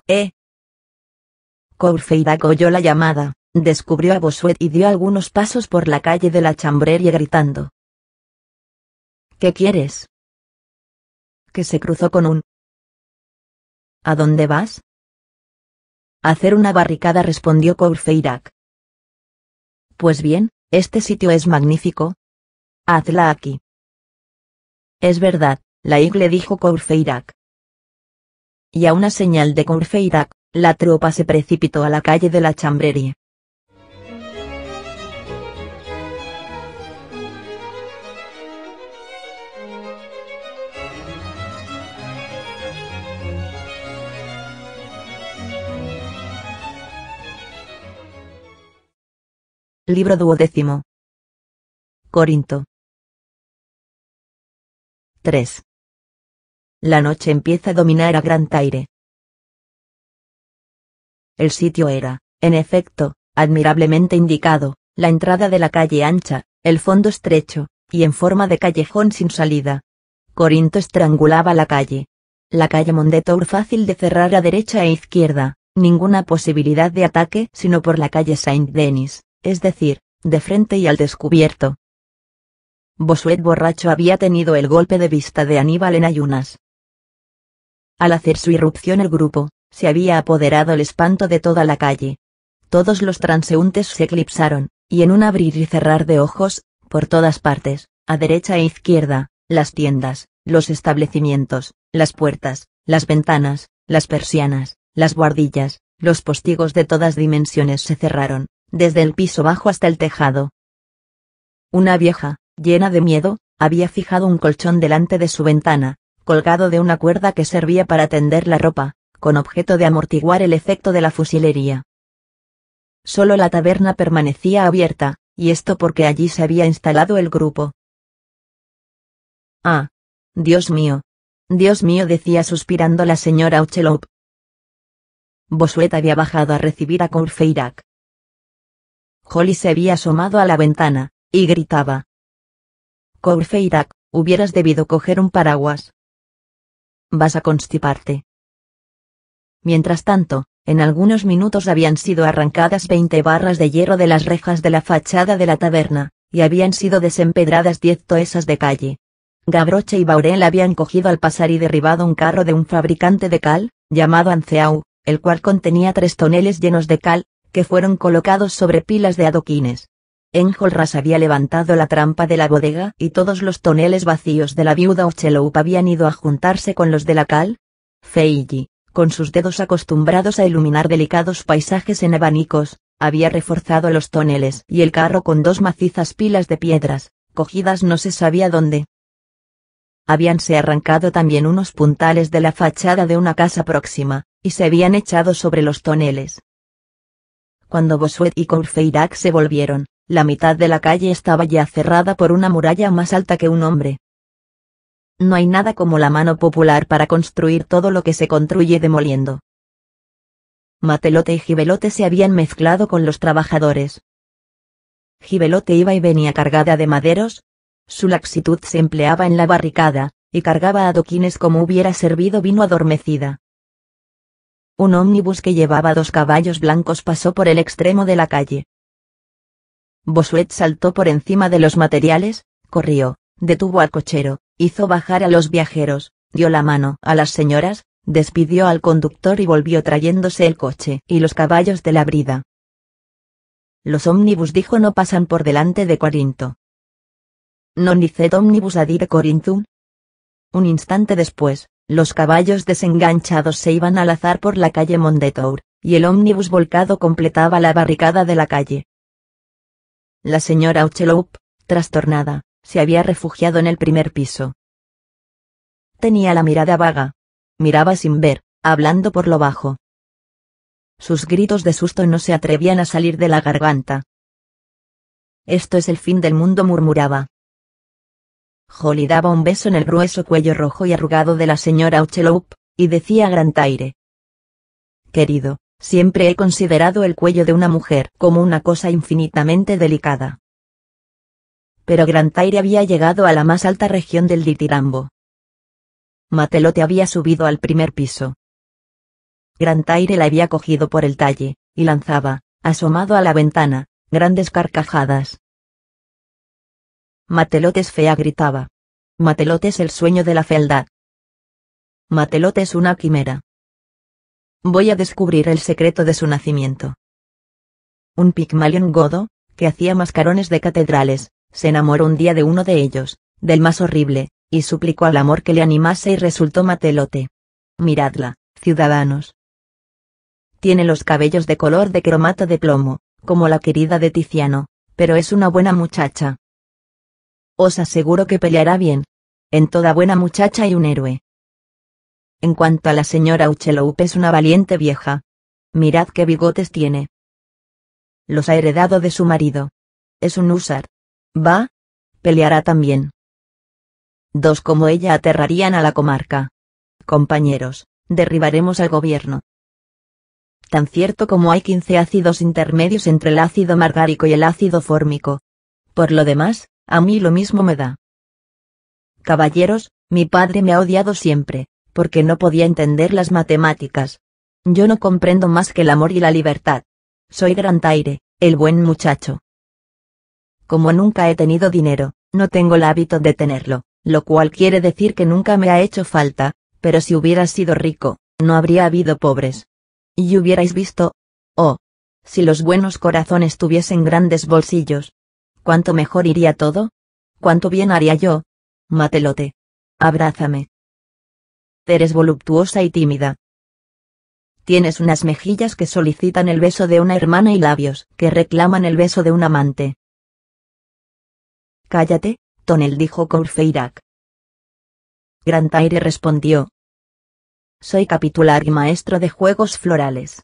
[SPEAKER 1] Courfeyrac oyó la llamada, descubrió a Bossuet y dio algunos pasos por la calle de la Chambrerie gritando: «¿Qué quieres?». Que se cruzó con un ¿A dónde vas? A hacer una barricada, respondió Courfeyrac. Pues bien, este sitio es magnífico. Hazla aquí. Es verdad, Laig, le dijo Courfeyrac. Y a una señal de Courfeyrac, la tropa se precipitó a la calle de la Chambrerie. Libro 12. Corinto. 3. La noche empieza a dominar a Grantaire. El sitio era, en efecto, admirablemente indicado, la entrada de la calle ancha, el fondo estrecho, y en forma de callejón sin salida. Corinto estrangulaba la calle. La calle Mondétour fácil de cerrar a derecha e izquierda, ninguna posibilidad de ataque sino por la calle Saint-Denis, es decir, de frente y al descubierto. Bossuet borracho había tenido el golpe de vista de Aníbal en ayunas. Al hacer su irrupción el grupo, se había apoderado el espanto de toda la calle. Todos los transeúntes se eclipsaron, y en un abrir y cerrar de ojos, por todas partes, a derecha e izquierda, las tiendas, los establecimientos, las puertas, las ventanas, las persianas, las buhardillas, los postigos de todas dimensiones se cerraron, desde el piso bajo hasta el tejado. Una vieja, llena de miedo, había fijado un colchón delante de su ventana, colgado de una cuerda que servía para tender la ropa, con objeto de amortiguar el efecto de la fusilería. Solo la taberna permanecía abierta, y esto porque allí se había instalado el grupo. «Ah, Dios mío, decía suspirando la señora Hucheloup. Bossuet había bajado a recibir a Courfeyrac. Holly se había asomado a la ventana, y gritaba: «Courfeyrac, hubieras debido coger un paraguas. Vas a constiparte». Mientras tanto, en algunos minutos habían sido arrancadas 20 barras de hierro de las rejas de la fachada de la taberna, y habían sido desempedradas 10 toesas de calle. Gavroche y Baurel habían cogido al pasar y derribado un carro de un fabricante de cal, llamado Anceau, el cual contenía 3 toneles llenos de cal, que fueron colocados sobre pilas de adoquines. Enjolras había levantado la trampa de la bodega y todos los toneles vacíos de la viuda Hucheloup habían ido a juntarse con los de la cal. Feilly, con sus dedos acostumbrados a iluminar delicados paisajes en abanicos, había reforzado los toneles y el carro con 2 macizas pilas de piedras, cogidas no se sabía dónde. Habíanse arrancado también unos puntales de la fachada de una casa próxima, y se habían echado sobre los toneles. Cuando Bossuet y Courfeyrac se volvieron, la mitad de la calle estaba ya cerrada por una muralla más alta que un hombre. No hay nada como la mano popular para construir todo lo que se construye demoliendo. Matelote y Gibelotte se habían mezclado con los trabajadores. Gibelotte iba y venía cargada de maderos. Su laxitud se empleaba en la barricada, y cargaba adoquines como hubiera servido vino adormecida. Un ómnibus que llevaba 2 caballos blancos pasó por el extremo de la calle. Bossuet saltó por encima de los materiales, corrió, detuvo al cochero, hizo bajar a los viajeros, dio la mano a las señoras, despidió al conductor y volvió trayéndose el coche y los caballos de la brida. Los ómnibus, dijo, no pasan por delante de Corinto. Non licet omnibus adire Corinthum. Un instante después, los caballos desenganchados se iban al azar por la calle Mondétour, y el ómnibus volcado completaba la barricada de la calle. La señora Hucheloup, trastornada, se había refugiado en el primer piso. Tenía la mirada vaga. Miraba sin ver, hablando por lo bajo. Sus gritos de susto no se atrevían a salir de la garganta. «Esto es el fin del mundo», murmuraba. Holly daba un beso en el grueso cuello rojo y arrugado de la señora Hucheloup, y decía a Grantaire: «Querido, siempre he considerado el cuello de una mujer como una cosa infinitamente delicada». Pero Grantaire había llegado a la más alta región del ditirambo. Matelote había subido al primer piso. Grantaire la había cogido por el talle, y lanzaba, asomado a la ventana, grandes carcajadas. «Matelote es fea», gritaba. «Matelote es el sueño de la fealdad. Matelote es una quimera». Voy a descubrir el secreto de su nacimiento. Un Pigmalión godo, que hacía mascarones de catedrales, se enamoró un día de uno de ellos, del más horrible, y suplicó al amor que le animase y resultó matelote. Miradla, ciudadanos. Tiene los cabellos de color de cromato de plomo, como la querida de Tiziano, pero es una buena muchacha. Os aseguro que peleará bien. En toda buena muchacha hay un héroe. En cuanto a la señora Hucheloup, es una valiente vieja. Mirad qué bigotes tiene. Los ha heredado de su marido. Es un húsar. Va. Peleará también. Dos como ella aterrarían a la comarca. Compañeros, derribaremos al gobierno. Tan cierto como hay 15 ácidos intermedios entre el ácido margárico y el ácido fórmico. Por lo demás, a mí lo mismo me da. Caballeros, mi padre me ha odiado siempre, porque no podía entender las matemáticas. Yo no comprendo más que el amor y la libertad. Soy Grantaire, el buen muchacho. Como nunca he tenido dinero, no tengo el hábito de tenerlo, lo cual quiere decir que nunca me ha hecho falta, pero si hubiera sido rico, no habría habido pobres. Y hubierais visto, oh, si los buenos corazones tuviesen grandes bolsillos, cuánto mejor iría todo, cuánto bien haría yo. Matelote. Abrázame. Eres voluptuosa y tímida. Tienes unas mejillas que solicitan el beso de una hermana y labios que reclaman el beso de un amante. Cállate, Tonel, dijo Courfeyrac. Grantaire respondió. Soy capitular y maestro de juegos florales.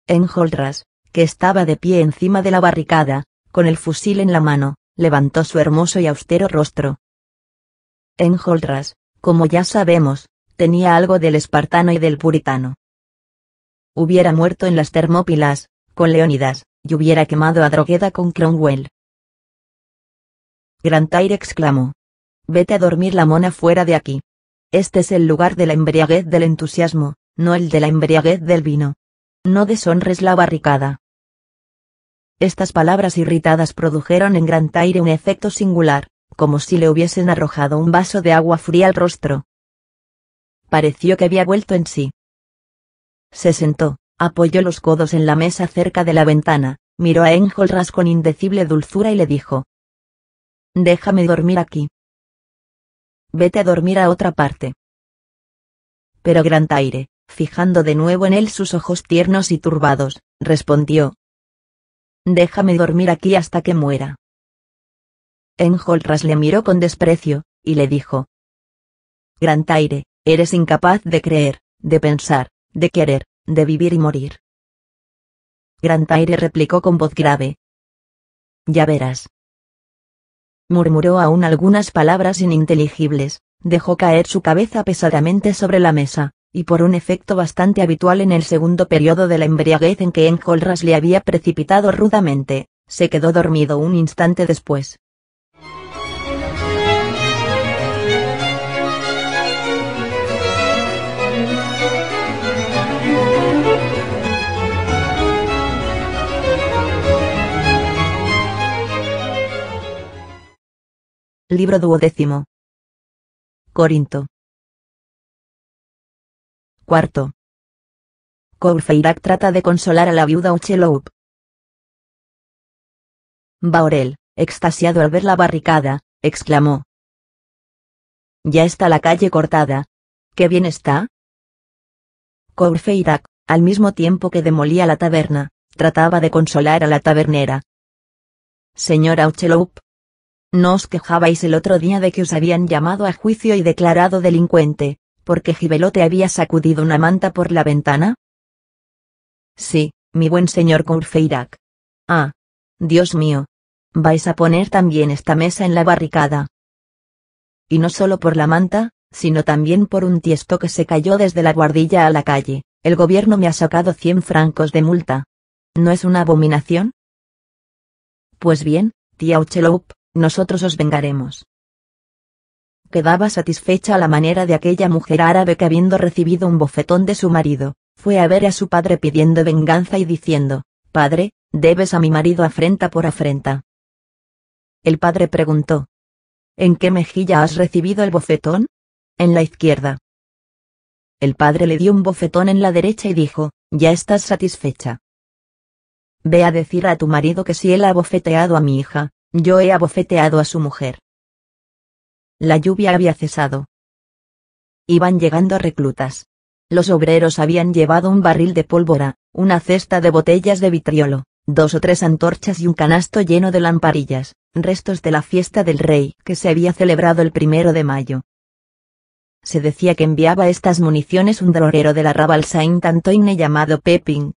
[SPEAKER 1] Enjolras, que estaba de pie encima de la barricada, con el fusil en la mano, levantó su hermoso y austero rostro. Enjolras, como ya sabemos, tenía algo del espartano y del puritano. Hubiera muerto en las Termópilas, con Leónidas, y hubiera quemado a Drogheda con Cromwell. Grantaire exclamó. Vete a dormir la mona fuera de aquí. Este es el lugar de la embriaguez del entusiasmo, no el de la embriaguez del vino. No deshonres la barricada. Estas palabras irritadas produjeron en Grantaire un efecto singular, como si le hubiesen arrojado un vaso de agua fría al rostro. Pareció que había vuelto en sí. Se sentó, apoyó los codos en la mesa cerca de la ventana, miró a Enjolras con indecible dulzura y le dijo. Déjame dormir aquí. Vete a dormir a otra parte. Pero Grantaire, fijando de nuevo en él sus ojos tiernos y turbados, respondió. Déjame dormir aquí hasta que muera. Enjolras le miró con desprecio, y le dijo. Grantaire, eres incapaz de creer, de pensar, de querer, de vivir y morir. Grantaire replicó con voz grave. Ya verás. Murmuró aún algunas palabras ininteligibles, dejó caer su cabeza pesadamente sobre la mesa, y por un efecto bastante habitual en el segundo periodo de la embriaguez en que Enjolras le había precipitado rudamente, se quedó dormido un instante después. Libro 12. Corinto. Cuarto. Courfeyrac trata de consolar a la viuda Hucheloup. Bahorel, extasiado al ver la barricada, exclamó. Ya está la calle cortada. ¡Qué bien está! Courfeyrac, al mismo tiempo que demolía la taberna, trataba de consolar a la tabernera. Señora Hucheloup, ¿no os quejabais el otro día de que os habían llamado a juicio y declarado delincuente, porque Gibelote había sacudido una manta por la ventana? Sí, mi buen señor Courfeyrac. Ah, Dios mío. ¿Vais a poner también esta mesa en la barricada? Y no solo por la manta, sino también por un tiesto que se cayó desde la guardilla a la calle. El gobierno me ha sacado 100 francos de multa. ¿No es una abominación? Pues bien, tía Hucheloup, nosotros os vengaremos. Quedaba satisfecha a la manera de aquella mujer árabe que, habiendo recibido un bofetón de su marido, fue a ver a su padre pidiendo venganza y diciendo, «Padre, debes a mi marido afrenta por afrenta». El padre preguntó, «¿En qué mejilla has recibido el bofetón?» «En la izquierda». el padre le dio un bofetón en la derecha y dijo: «¿Ya estás satisfecha? Ve a decir a tu marido que si él ha bofeteado a mi hija, yo he abofeteado a su mujer». La lluvia había cesado. Iban llegando reclutas. Los obreros habían llevado un barril de pólvora, una cesta de botellas de vitriolo, 2 o 3 antorchas y un canasto lleno de lamparillas, restos de la fiesta del rey que se había celebrado el 1 de mayo. Se decía que enviaba estas municiones un drogero de la Raval Saint-Antoine llamado Pepin.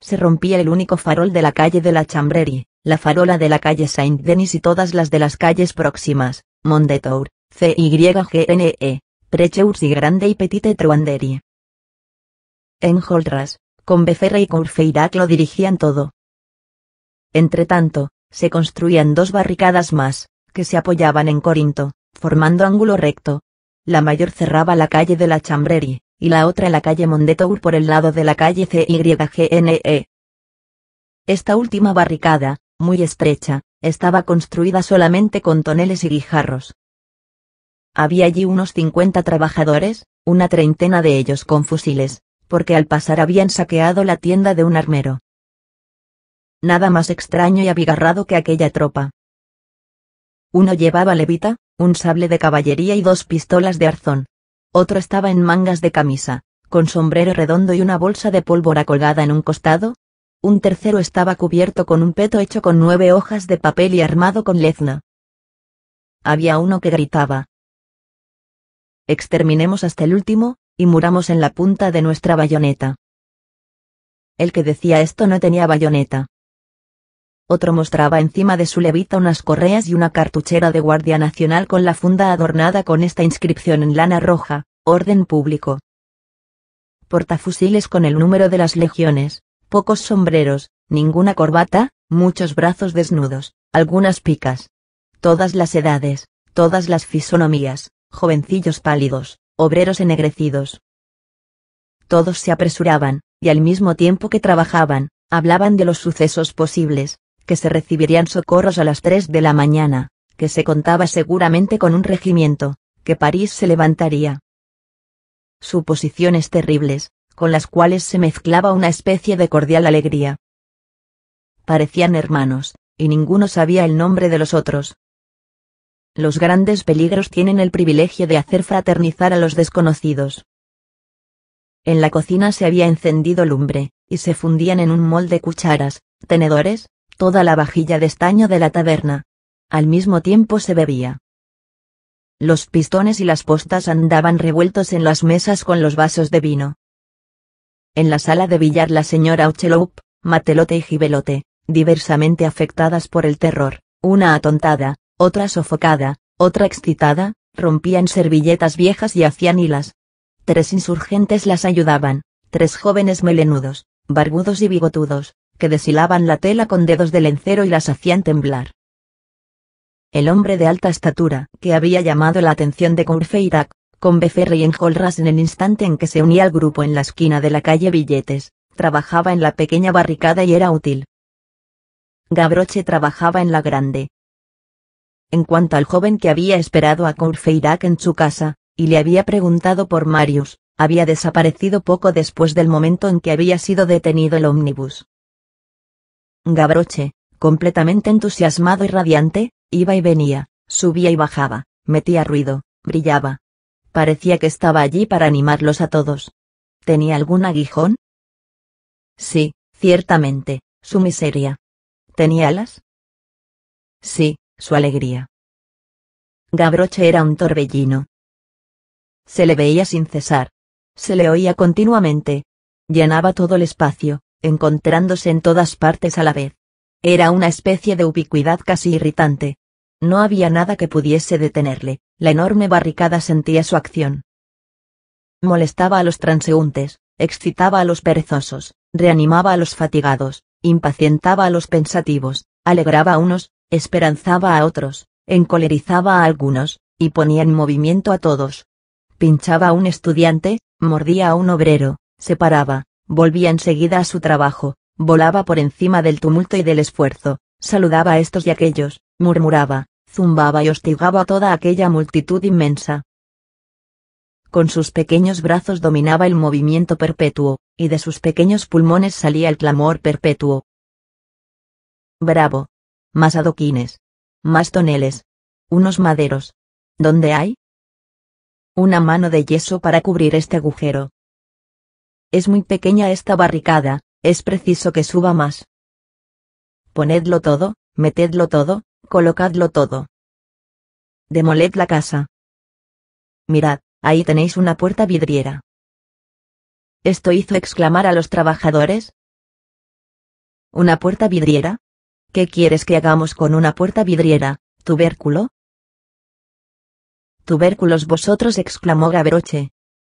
[SPEAKER 1] Se rompía el único farol de la calle de la Chambrerie, la farola de la calle Saint-Denis y todas las de las calles próximas, Mondétour, Cyggne, Precheurs y Grande y Petite Truanderie. Enjolras, Combeferre y Courfeyrac lo dirigían todo. Entretanto, se construían 2 barricadas más, que se apoyaban en Corinto, formando ángulo recto. La mayor cerraba la calle de la Chambrerie, y la otra la calle Mondétour por el lado de la calle Cyggne. Esta última barricada, muy estrecha, estaba construida solamente con toneles y guijarros. Había allí unos 50 trabajadores, una treintena de ellos con fusiles, porque al pasar habían saqueado la tienda de un armero. Nada más extraño y abigarrado que aquella tropa. Uno llevaba levita, un sable de caballería y 2 pistolas de arzón. Otro estaba en mangas de camisa, con sombrero redondo y una bolsa de pólvora colgada en un costado. Un tercero estaba cubierto con un peto hecho con 9 hojas de papel y armado con lezna. Había uno que gritaba: «Exterminemos hasta el último, y muramos en la punta de nuestra bayoneta». El que decía esto no tenía bayoneta. Otro mostraba encima de su levita unas correas y una cartuchera de Guardia Nacional con la funda adornada con esta inscripción en lana roja: «Orden público». Portafusiles con el número de las legiones, pocos sombreros, ninguna corbata, muchos brazos desnudos, algunas picas. Todas las edades, todas las fisonomías, jovencillos pálidos, obreros ennegrecidos. Todos se apresuraban, y al mismo tiempo que trabajaban, hablaban de los sucesos posibles, que se recibirían socorros a las 3 de la mañana, que se contaba seguramente con un regimiento, que París se levantaría. Suposiciones terribles, con las cuales se mezclaba una especie de cordial alegría. Parecían hermanos, y ninguno sabía el nombre de los otros. Los grandes peligros tienen el privilegio de hacer fraternizar a los desconocidos. En la cocina se había encendido lumbre, y se fundían en un molde cucharas, tenedores, toda la vajilla de estaño de la taberna. Al mismo tiempo se bebía. Los pistones y las postas andaban revueltos en las mesas con los vasos de vino. En la sala de billar la señora Hucheloup, Matelote y Gibelote, diversamente afectadas por el terror, una atontada, otra sofocada, otra excitada, rompían servilletas viejas y hacían hilas. 3 insurgentes las ayudaban, 3 jóvenes melenudos, barbudos y bigotudos, que deshilaban la tela con dedos de lencero y las hacían temblar. El hombre de alta estatura, que había llamado la atención de Courfeyrac, Combeferre y Enjolras en el instante en que se unía al grupo en la esquina de la calle Billetes, trabajaba en la pequeña barricada y era útil. Gavroche trabajaba en la grande. En cuanto al joven que había esperado a Courfeyrac en su casa, y le había preguntado por Marius, había desaparecido poco después del momento en que había sido detenido el ómnibus. Gavroche, completamente entusiasmado y radiante, iba y venía, subía y bajaba, metía ruido, brillaba. Parecía que estaba allí para animarlos a todos. ¿Tenía algún aguijón? Sí, ciertamente, su miseria. ¿Tenía alas? Sí, su alegría. Gavroche era un torbellino. Se le veía sin cesar. Se le oía continuamente. Llenaba todo el espacio, encontrándose en todas partes a la vez. Era una especie de ubicuidad casi irritante. No había nada que pudiese detenerle, la enorme barricada sentía su acción. Molestaba a los transeúntes, excitaba a los perezosos, reanimaba a los fatigados, impacientaba a los pensativos, alegraba a unos, esperanzaba a otros, encolerizaba a algunos, y ponía en movimiento a todos. Pinchaba a un estudiante, mordía a un obrero, se paraba, volvía enseguida a su trabajo, volaba por encima del tumulto y del esfuerzo, saludaba a estos y aquellos, murmuraba, zumbaba y hostigaba a toda aquella multitud inmensa. Con sus pequeños brazos dominaba el movimiento perpetuo, y de sus pequeños pulmones salía el clamor perpetuo. Bravo. Más adoquines. Más toneles. Unos maderos. ¿Dónde hay? Una mano de yeso para cubrir este agujero. Es muy pequeña esta barricada, es preciso que suba más. Ponedlo todo, metedlo todo, colocadlo todo. Demoled la casa. Mirad, ahí tenéis una puerta vidriera. Esto hizo exclamar a los trabajadores. ¿Una puerta vidriera? ¿Qué quieres que hagamos con una puerta vidriera, tubérculo? Tubérculos vosotros, exclamó Gavroche.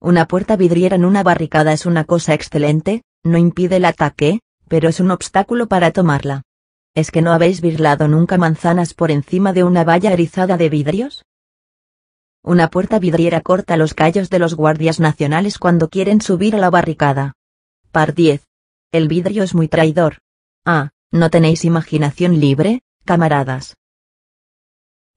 [SPEAKER 1] Una puerta vidriera en una barricada es una cosa excelente, no impide el ataque, pero es un obstáculo para tomarla. ¿Es que no habéis birlado nunca manzanas por encima de una valla erizada de vidrios? Una puerta vidriera corta los callos de los guardias nacionales cuando quieren subir a la barricada. Par 10. El vidrio es muy traidor. Ah, ¿no tenéis imaginación libre, camaradas?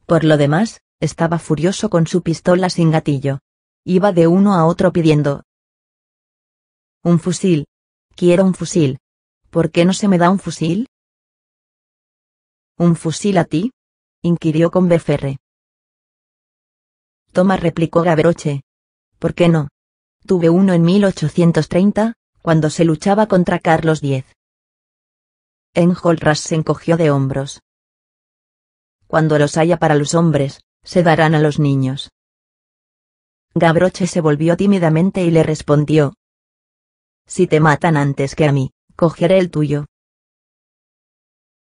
[SPEAKER 1] Por lo demás, estaba furioso con su pistola sin gatillo. Iba de uno a otro pidiendo. Un fusil. Quiero un fusil. ¿Por qué no se me da un fusil? ¿Un fusil a ti? Inquirió Combeferre. Toma, replicó Gavroche. ¿Por qué no? Tuve uno en 1830, cuando se luchaba contra Carlos X. Enjolras se encogió de hombros. Cuando los haya para los hombres, se darán a los niños. Gavroche se volvió tímidamente y le respondió. Si te matan antes que a mí, cogeré el tuyo.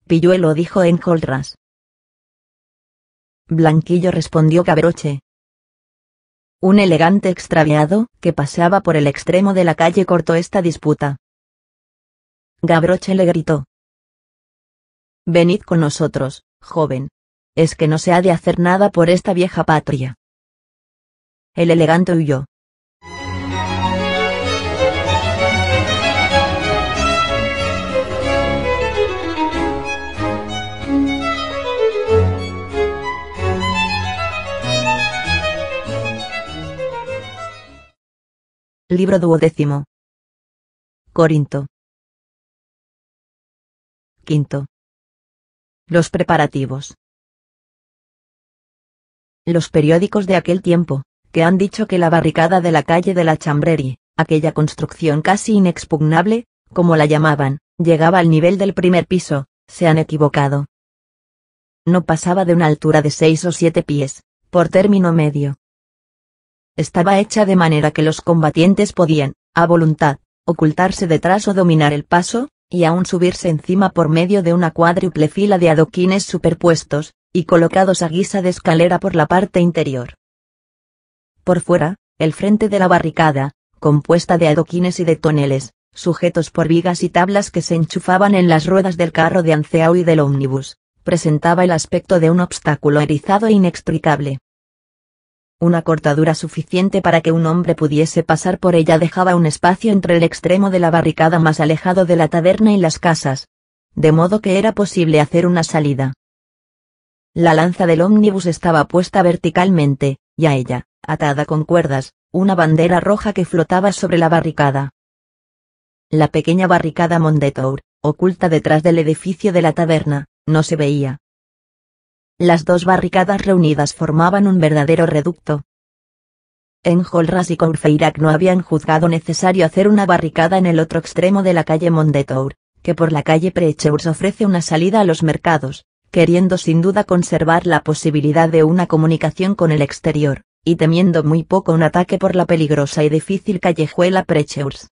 [SPEAKER 1] Pilluelo, dijo Enjolras. Blanquillo, respondió Gavroche. Un elegante extraviado, que paseaba por el extremo de la calle, cortó esta disputa. Gavroche le gritó. Venid con nosotros, joven. Es que no se ha de hacer nada por esta vieja patria. El elegante huyó. Libro 12. Corinto. V. Los preparativos. Los periódicos de aquel tiempo, que han dicho que la barricada de la calle de la Chambrerie, aquella construcción casi inexpugnable, como la llamaban, llegaba al nivel del primer piso, se han equivocado. No pasaba de una altura de 6 o 7 pies, por término medio. Estaba hecha de manera que los combatientes podían, a voluntad, ocultarse detrás o dominar el paso, y aún subirse encima por medio de una cuádruple fila de adoquines superpuestos, y colocados a guisa de escalera por la parte interior. Por fuera, el frente de la barricada, compuesta de adoquines y de toneles, sujetos por vigas y tablas que se enchufaban en las ruedas del carro de Anceau y del ómnibus, presentaba el aspecto de un obstáculo erizado e inextricable. Una cortadura suficiente para que un hombre pudiese pasar por ella dejaba un espacio entre el extremo de la barricada más alejado de la taberna y las casas, de modo que era posible hacer una salida. La lanza del ómnibus estaba puesta verticalmente, y a ella, atada con cuerdas, una bandera roja que flotaba sobre la barricada. La pequeña barricada Mondétour, oculta detrás del edificio de la taberna, no se veía. Las dos barricadas reunidas formaban un verdadero reducto. Enjolras y Courfeyrac no habían juzgado necesario hacer una barricada en el otro extremo de la calle Mondétour, que por la calle Precheurs ofrece una salida a los mercados, queriendo sin duda conservar la posibilidad de una comunicación con el exterior, y temiendo muy poco un ataque por la peligrosa y difícil callejuela Precheurs.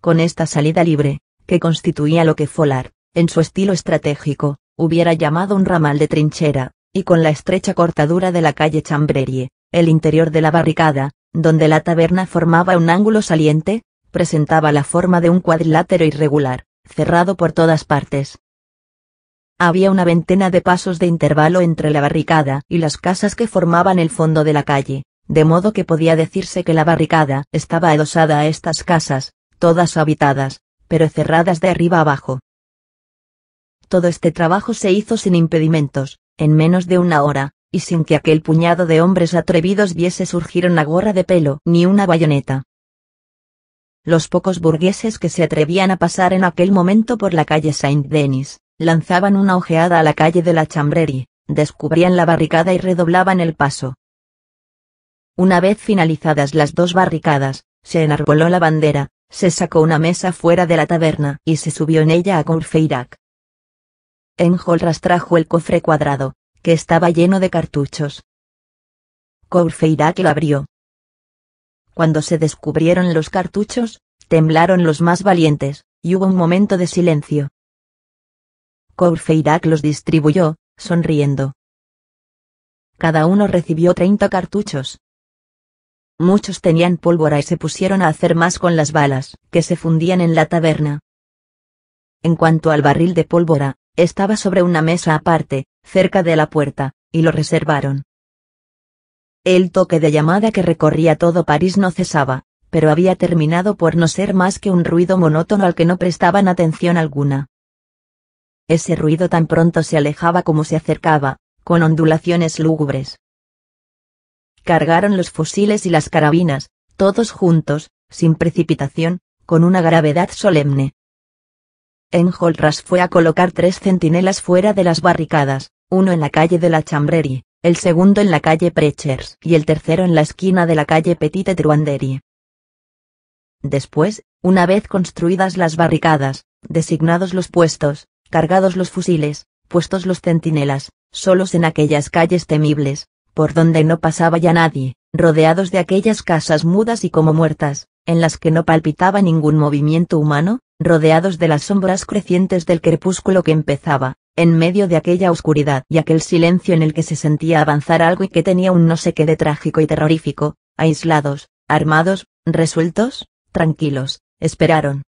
[SPEAKER 1] Con esta salida libre, que constituía lo que Follart, en su estilo estratégico, hubiera llamado un ramal de trinchera, y con la estrecha cortadura de la calle Chambrerie, el interior de la barricada, donde la taberna formaba un ángulo saliente, presentaba la forma de un cuadrilátero irregular, cerrado por todas partes. Había una veintena de pasos de intervalo entre la barricada y las casas que formaban el fondo de la calle, de modo que podía decirse que la barricada estaba adosada a estas casas, todas habitadas, pero cerradas de arriba abajo. Todo este trabajo se hizo sin impedimentos, en menos de una hora, y sin que aquel puñado de hombres atrevidos viese surgir una gorra de pelo ni una bayoneta. Los pocos burgueses que se atrevían a pasar en aquel momento por la calle Saint-Denis, lanzaban una ojeada a la calle de la Chambrerie, descubrían la barricada y redoblaban el paso. Una vez finalizadas las dos barricadas, se enarboló la bandera, se sacó una mesa fuera de la taberna y se subió en ella a Courfeyrac. Enjolras trajo el cofre cuadrado, que estaba lleno de cartuchos. Courfeyrac lo abrió. Cuando se descubrieron los cartuchos, temblaron los más valientes, y hubo un momento de silencio. Courfeyrac los distribuyó, sonriendo. Cada uno recibió 30 cartuchos. Muchos tenían pólvora y se pusieron a hacer más con las balas, que se fundían en la taberna. En cuanto al barril de pólvora, estaba sobre una mesa aparte, cerca de la puerta, y lo reservaron. El toque de llamada que recorría todo París no cesaba, pero había terminado por no ser más que un ruido monótono al que no prestaban atención alguna. Ese ruido tan pronto se alejaba como se acercaba, con ondulaciones lúgubres. Cargaron los fusiles y las carabinas, todos juntos, sin precipitación, con una gravedad solemne. Enjolras fue a colocar 3 centinelas fuera de las barricadas, uno en la calle de la Chambrerie, el segundo en la calle Prechers y el tercero en la esquina de la calle Petite Truanderie. Después, una vez construidas las barricadas, designados los puestos, cargados los fusiles, puestos los centinelas, solos en aquellas calles temibles, por donde no pasaba ya nadie, rodeados de aquellas casas mudas y como muertas, en las que no palpitaba ningún movimiento humano, rodeados de las sombras crecientes del crepúsculo que empezaba, en medio de aquella oscuridad y aquel silencio en el que se sentía avanzar algo y que tenía un no sé qué de trágico y terrorífico, aislados, armados, resueltos, tranquilos, esperaron.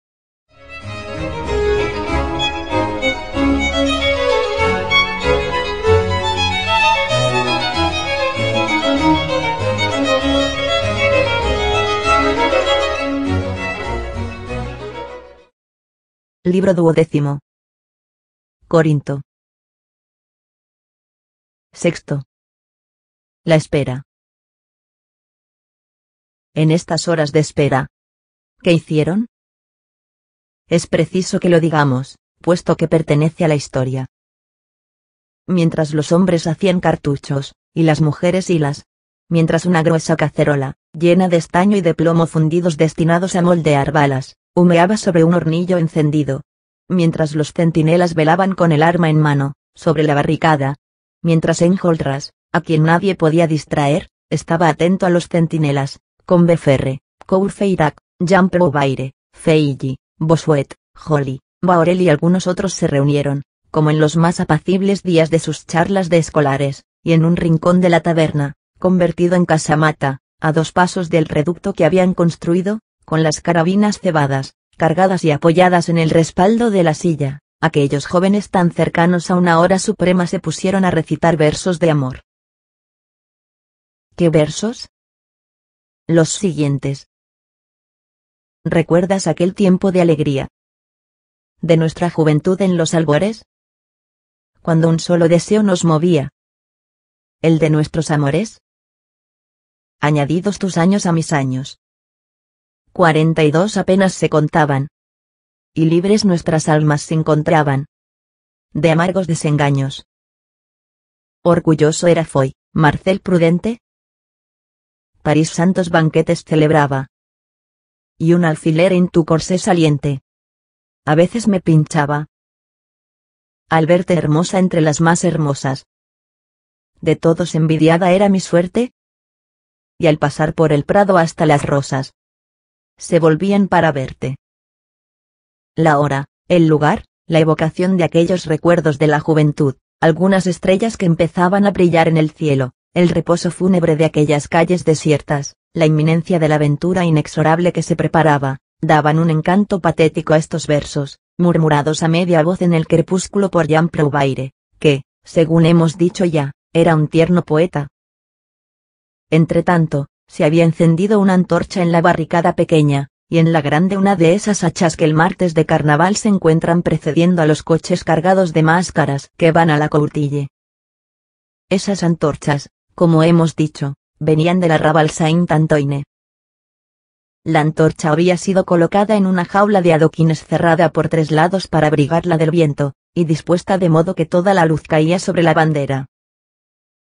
[SPEAKER 1] Libro 12. Corinto. 6. La espera. En estas horas de espera, ¿qué hicieron? Es preciso que lo digamos, puesto que pertenece a la historia. Mientras los hombres hacían cartuchos, y las mujeres hilas, mientras una gruesa cacerola, llena de estaño y de plomo fundidos destinados a moldear balas, humeaba sobre un hornillo encendido, mientras los centinelas velaban con el arma en mano, sobre la barricada, mientras Enjolras, a quien nadie podía distraer, estaba atento a los centinelas, Combeferre, Courfeyrac, Jean Prouvaire, Feilly, Bossuet, Joly, Bahorel y algunos otros se reunieron, como en los más apacibles días de sus charlas de escolares, y en un rincón de la taberna, convertido en casamata, a 2 pasos del reducto que habían construido, con las carabinas cebadas, cargadas y apoyadas en el respaldo de la silla, aquellos jóvenes tan cercanos a una hora suprema se pusieron a recitar versos de amor. ¿Qué versos? Los siguientes. ¿Recuerdas aquel tiempo de alegría de nuestra juventud en los albores? Cuando un solo deseo nos movía. ¿El de nuestros amores? Añadidos tus años a mis años. 42 apenas se contaban. Y libres nuestras almas se encontraban. De amargos desengaños. Orgulloso era Foy, Marcel prudente. París santos banquetes celebraba. Y un alfiler en tu corsé saliente. A veces me pinchaba. Al verte hermosa entre las más hermosas. De todos envidiada era mi suerte. Y al pasar por el prado hasta las rosas, se volvían para verte. La hora, el lugar, la evocación de aquellos recuerdos de la juventud, algunas estrellas que empezaban a brillar en el cielo, el reposo fúnebre de aquellas calles desiertas, la inminencia de la aventura inexorable que se preparaba, daban un encanto patético a estos versos, murmurados a media voz en el crepúsculo por Jean Prouvaire, que, según hemos dicho ya, era un tierno poeta. Entretanto, se había encendido una antorcha en la barricada pequeña, y en la grande una de esas hachas que el martes de carnaval se encuentran precediendo a los coches cargados de máscaras que van a la Courtille. Esas antorchas, como hemos dicho, venían de la Raval Saint-Antoine. La antorcha había sido colocada en una jaula de adoquines cerrada por 3 lados para abrigarla del viento, y dispuesta de modo que toda la luz caía sobre la bandera.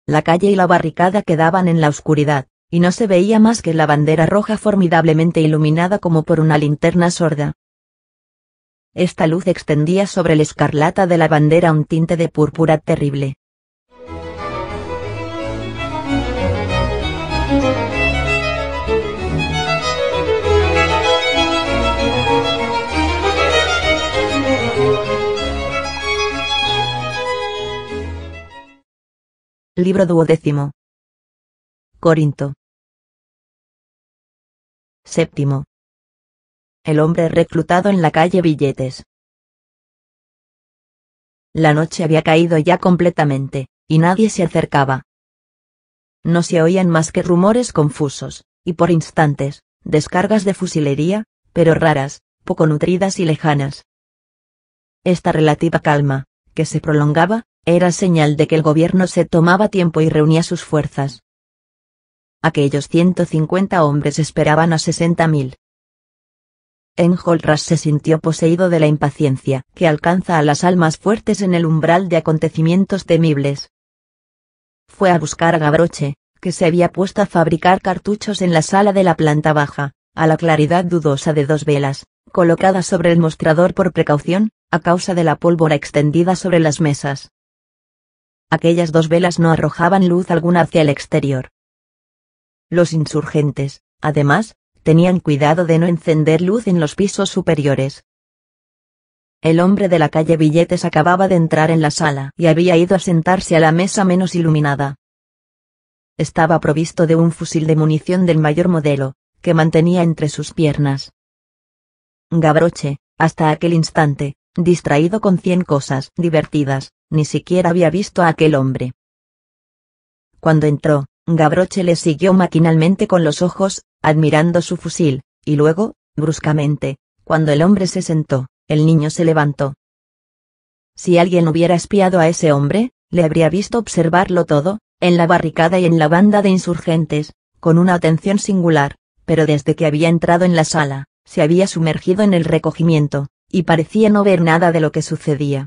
[SPEAKER 1] La calle y la barricada quedaban en la oscuridad, y no se veía más que la bandera roja formidablemente iluminada como por una linterna sorda. Esta luz extendía sobre la escarlata de la bandera un tinte de púrpura terrible. Libro 12. Corinto. 7. El hombre reclutado en la calle Billetes. La noche había caído ya completamente, y nadie se acercaba. No se oían más que rumores confusos, y por instantes, descargas de fusilería, pero raras, poco nutridas y lejanas. Esta relativa calma, que se prolongaba, era señal de que el gobierno se tomaba tiempo y reunía sus fuerzas. Aquellos 150 hombres esperaban a 60.000. Enjolras se sintió poseído de la impaciencia que alcanza a las almas fuertes en el umbral de acontecimientos temibles. Fue a buscar a Gavroche, que se había puesto a fabricar cartuchos en la sala de la planta baja, a la claridad dudosa de 2 velas, colocadas sobre el mostrador por precaución, a causa de la pólvora extendida sobre las mesas. Aquellas 2 velas no arrojaban luz alguna hacia el exterior. Los insurgentes, además, tenían cuidado de no encender luz en los pisos superiores. El hombre de la calle Billetes acababa de entrar en la sala y había ido a sentarse a la mesa menos iluminada. Estaba provisto de un fusil de munición del mayor modelo, que mantenía entre sus piernas. Gavroche, hasta aquel instante, distraído con 100 cosas divertidas, ni siquiera había visto a aquel hombre. Cuando entró, Gavroche le siguió maquinalmente con los ojos, admirando su fusil, y luego, bruscamente, cuando el hombre se sentó, el niño se levantó. Si alguien hubiera espiado a ese hombre, le habría visto observarlo todo, en la barricada y en la banda de insurgentes, con una atención singular, pero desde que había entrado en la sala, se había sumergido en el recogimiento, y parecía no ver nada de lo que sucedía.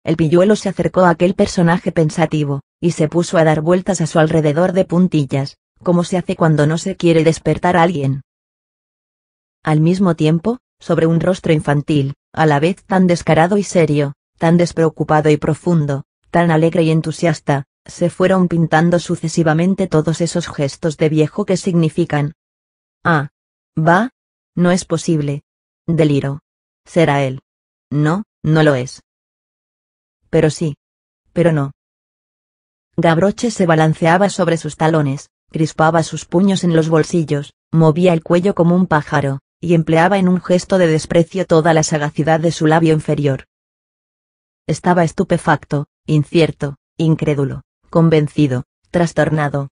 [SPEAKER 1] El pilluelo se acercó a aquel personaje pensativo, y se puso a dar vueltas a su alrededor de puntillas, como se hace cuando no se quiere despertar a alguien. Al mismo tiempo, sobre un rostro infantil, a la vez tan descarado y serio, tan despreocupado y profundo, tan alegre y entusiasta, se fueron pintando sucesivamente todos esos gestos de viejo que significan: ah, va, no es posible. Deliro. Será él. No, no lo es. Pero sí. Pero no. Gavroche se balanceaba sobre sus talones, crispaba sus puños en los bolsillos, movía el cuello como un pájaro, y empleaba en un gesto de desprecio toda la sagacidad de su labio inferior. Estaba estupefacto, incierto, incrédulo, convencido, trastornado.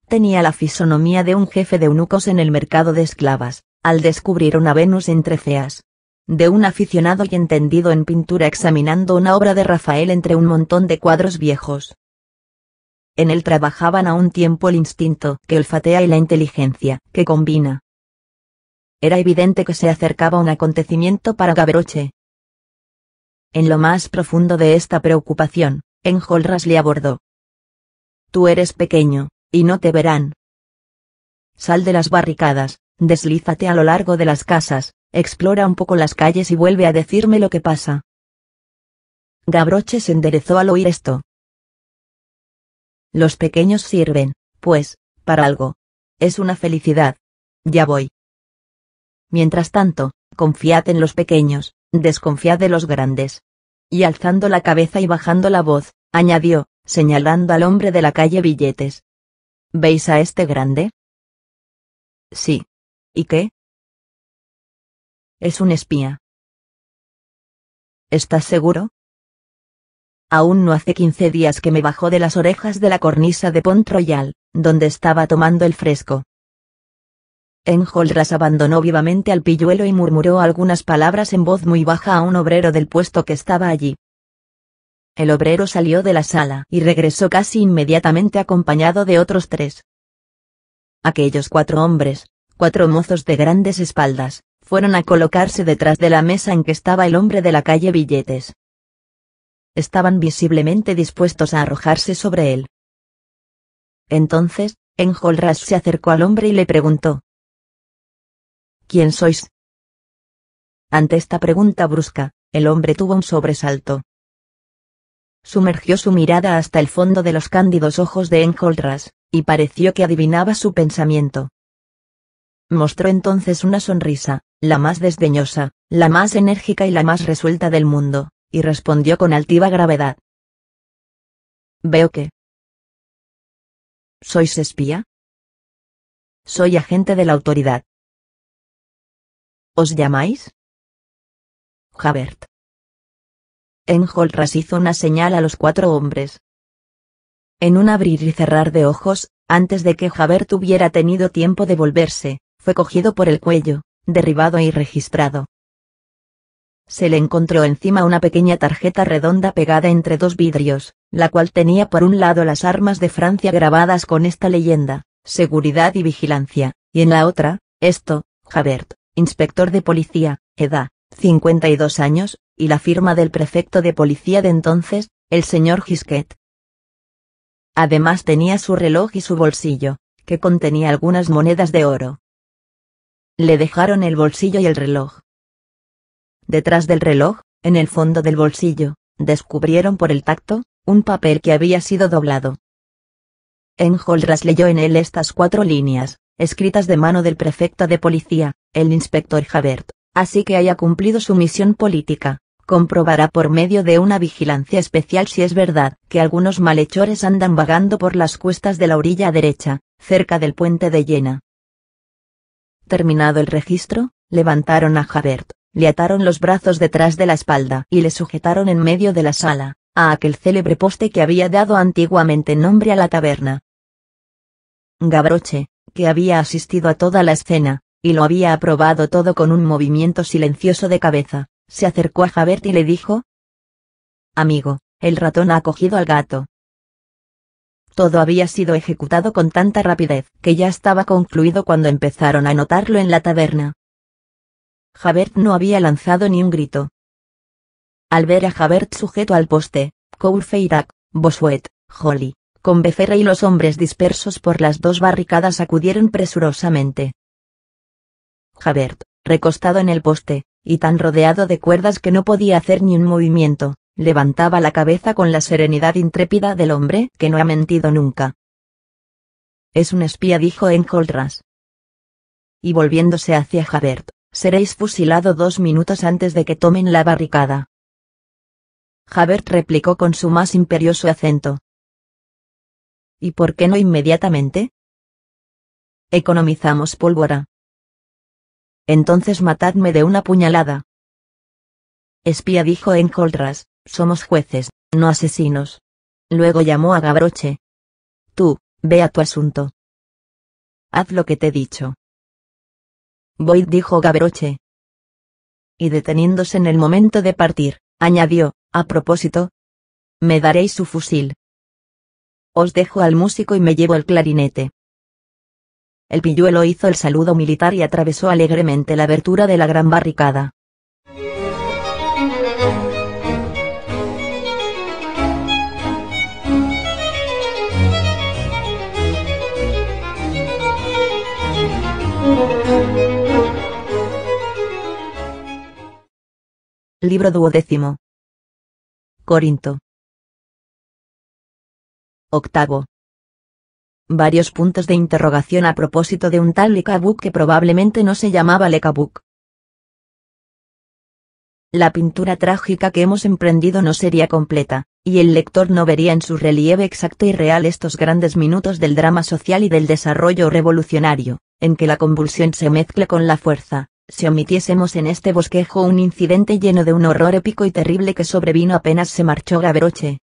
[SPEAKER 1] Tenía la fisonomía de un jefe de eunucos en el mercado de esclavas, al descubrir una Venus entre ceas. De un aficionado y entendido en pintura examinando una obra de Rafael entre un montón de cuadros viejos. En él trabajaban a un tiempo el instinto que olfatea y la inteligencia que combina. Era evidente que se acercaba un acontecimiento para Gavroche. En lo más profundo de esta preocupación, Enjolras le abordó. Tú eres pequeño, y no te verán. Sal de las barricadas, deslízate a lo largo de las casas, explora un poco las calles y vuelve a decirme lo que pasa. Gavroche se enderezó al oír esto. Los pequeños sirven, pues, para algo. Es una felicidad. Ya voy. Mientras tanto, confiad en los pequeños, desconfiad de los grandes. Y alzando la cabeza y bajando la voz, añadió, señalando al hombre de la calle Billetes. ¿Veis a este grande? Sí. ¿Y qué? Es un espía. ¿Estás seguro? Aún no hace 15 días que me bajó de las orejas de la cornisa de Pont Royal, donde estaba tomando el fresco. Enjolras abandonó vivamente al pilluelo y murmuró algunas palabras en voz muy baja a un obrero del puesto que estaba allí. el obrero salió de la sala y regresó casi inmediatamente acompañado de otros 3. Aquellos 4 hombres, 4 mozos de grandes espaldas, fueron a colocarse detrás de la mesa en que estaba el hombre de la calle Billetes. Estaban visiblemente dispuestos a arrojarse sobre él. Entonces, Enjolras se acercó al hombre y le preguntó: ¿Quién sois? Ante esta pregunta brusca, el hombre tuvo un sobresalto. Sumergió su mirada hasta el fondo de los cándidos ojos de Enjolras, y pareció que adivinaba su pensamiento. Mostró entonces una sonrisa, la más desdeñosa, la más enérgica y la más resuelta del mundo, y respondió con altiva gravedad: Veo que... ¿Sois espía? Soy agente de la autoridad. ¿Os llamáis? Javert. Enjolras hizo una señal a los 4 hombres. En un abrir y cerrar de ojos, antes de que Javert hubiera tenido tiempo de volverse, fue cogido por el cuello, derribado y registrado. Se le encontró encima una pequeña tarjeta redonda pegada entre 2 vidrios, la cual tenía por un lado las armas de Francia grabadas con esta leyenda: seguridad y vigilancia, y en la otra, esto, Javert, inspector de policía, edad, 52 años, y la firma del prefecto de policía de entonces, el señor Gisquet. Además tenía su reloj y su bolsillo, que contenía algunas monedas de oro. Le dejaron el bolsillo y el reloj. Detrás del reloj, en el fondo del bolsillo, descubrieron por el tacto, un papel que había sido doblado. Enjolras leyó en él estas 4 líneas, escritas de mano del prefecto de policía: el inspector Javert, así que haya cumplido su misión política, comprobará por medio de una vigilancia especial si es verdad que algunos malhechores andan vagando por las cuestas de la orilla derecha, cerca del puente de Jena. Terminado el registro, levantaron a Javert, le ataron los brazos detrás de la espalda y le sujetaron en medio de la sala, a aquel célebre poste que había dado antiguamente nombre a la taberna. Gavroche, que había asistido a toda la escena, y lo había aprobado todo con un movimiento silencioso de cabeza, se acercó a Javert y le dijo: Amigo, el ratón ha cogido al gato. Todo había sido ejecutado con tanta rapidez que ya estaba concluido cuando empezaron a notarlo en la taberna. Javert no había lanzado ni un grito. Al ver a Javert sujeto al poste, Courfeyrac, Bossuet, Joly, Combeferre y los hombres dispersos por las 2 barricadas acudieron presurosamente. Javert, recostado en el poste, y tan rodeado de cuerdas que no podía hacer ni un movimiento, levantaba la cabeza con la serenidad intrépida del hombre que no ha mentido nunca. Es un espía, dijo Enjolras. Y volviéndose hacia Javert: seréis fusilado 2 minutos antes de que tomen la barricada. Javert replicó con su más imperioso acento: ¿Y por qué no inmediatamente? Economizamos pólvora. Entonces matadme de una puñalada. Espía, dijo Enjolras, somos jueces, no asesinos. Luego llamó a Gavroche. Tú, ve a tu asunto. Haz lo que te he dicho. Voy, dijo Gavroche. Y deteniéndose en el momento de partir, añadió: a propósito, me daréis su fusil. Os dejo al músico y me llevo el clarinete. El pilluelo hizo el saludo militar y atravesó alegremente la abertura de la gran barricada. Libro 12. Corinto. Octavo. Varios puntos de interrogación a propósito de un tal Le Cabuc que probablemente no se llamaba Le Cabuc. La pintura trágica que hemos emprendido no sería completa, y el lector no vería en su relieve exacto y real estos grandes minutos del drama social y del desarrollo revolucionario, en que la convulsión se mezcle con la fuerza, si omitiésemos en este bosquejo un incidente lleno de un horror épico y terrible que sobrevino apenas se marchó Gavroche.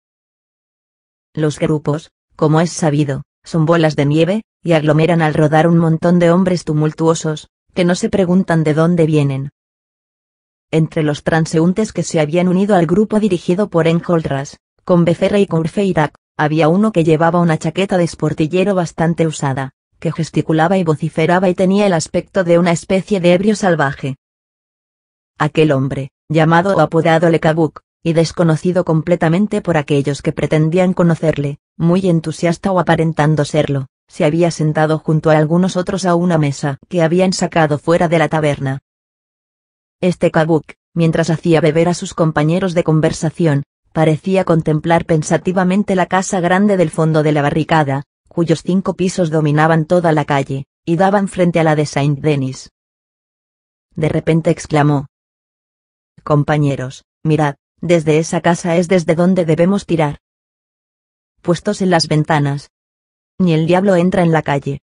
[SPEAKER 1] Los grupos, como es sabido, son bolas de nieve, y aglomeran al rodar un montón de hombres tumultuosos, que no se preguntan de dónde vienen. Entre los transeúntes que se habían unido al grupo dirigido por Enjolras, con Becerra y Courfeyrac, había uno que llevaba una chaqueta de esportillero bastante usada, que gesticulaba y vociferaba y tenía el aspecto de una especie de ebrio salvaje. Aquel hombre, llamado o apodado Le Cabuc, y desconocido completamente por aquellos que pretendían conocerle, muy entusiasta o aparentando serlo, se había sentado junto a algunos otros a una mesa que habían sacado fuera de la taberna. Este Cabuc, mientras hacía beber a sus compañeros de conversación, parecía contemplar pensativamente la casa grande del fondo de la barricada, cuyos 5 pisos dominaban toda la calle, y daban frente a la de Saint-Denis. De repente exclamó: «Compañeros, mirad, desde esa casa es desde donde debemos tirar. Puestos en las ventanas. Ni el diablo entra en la calle».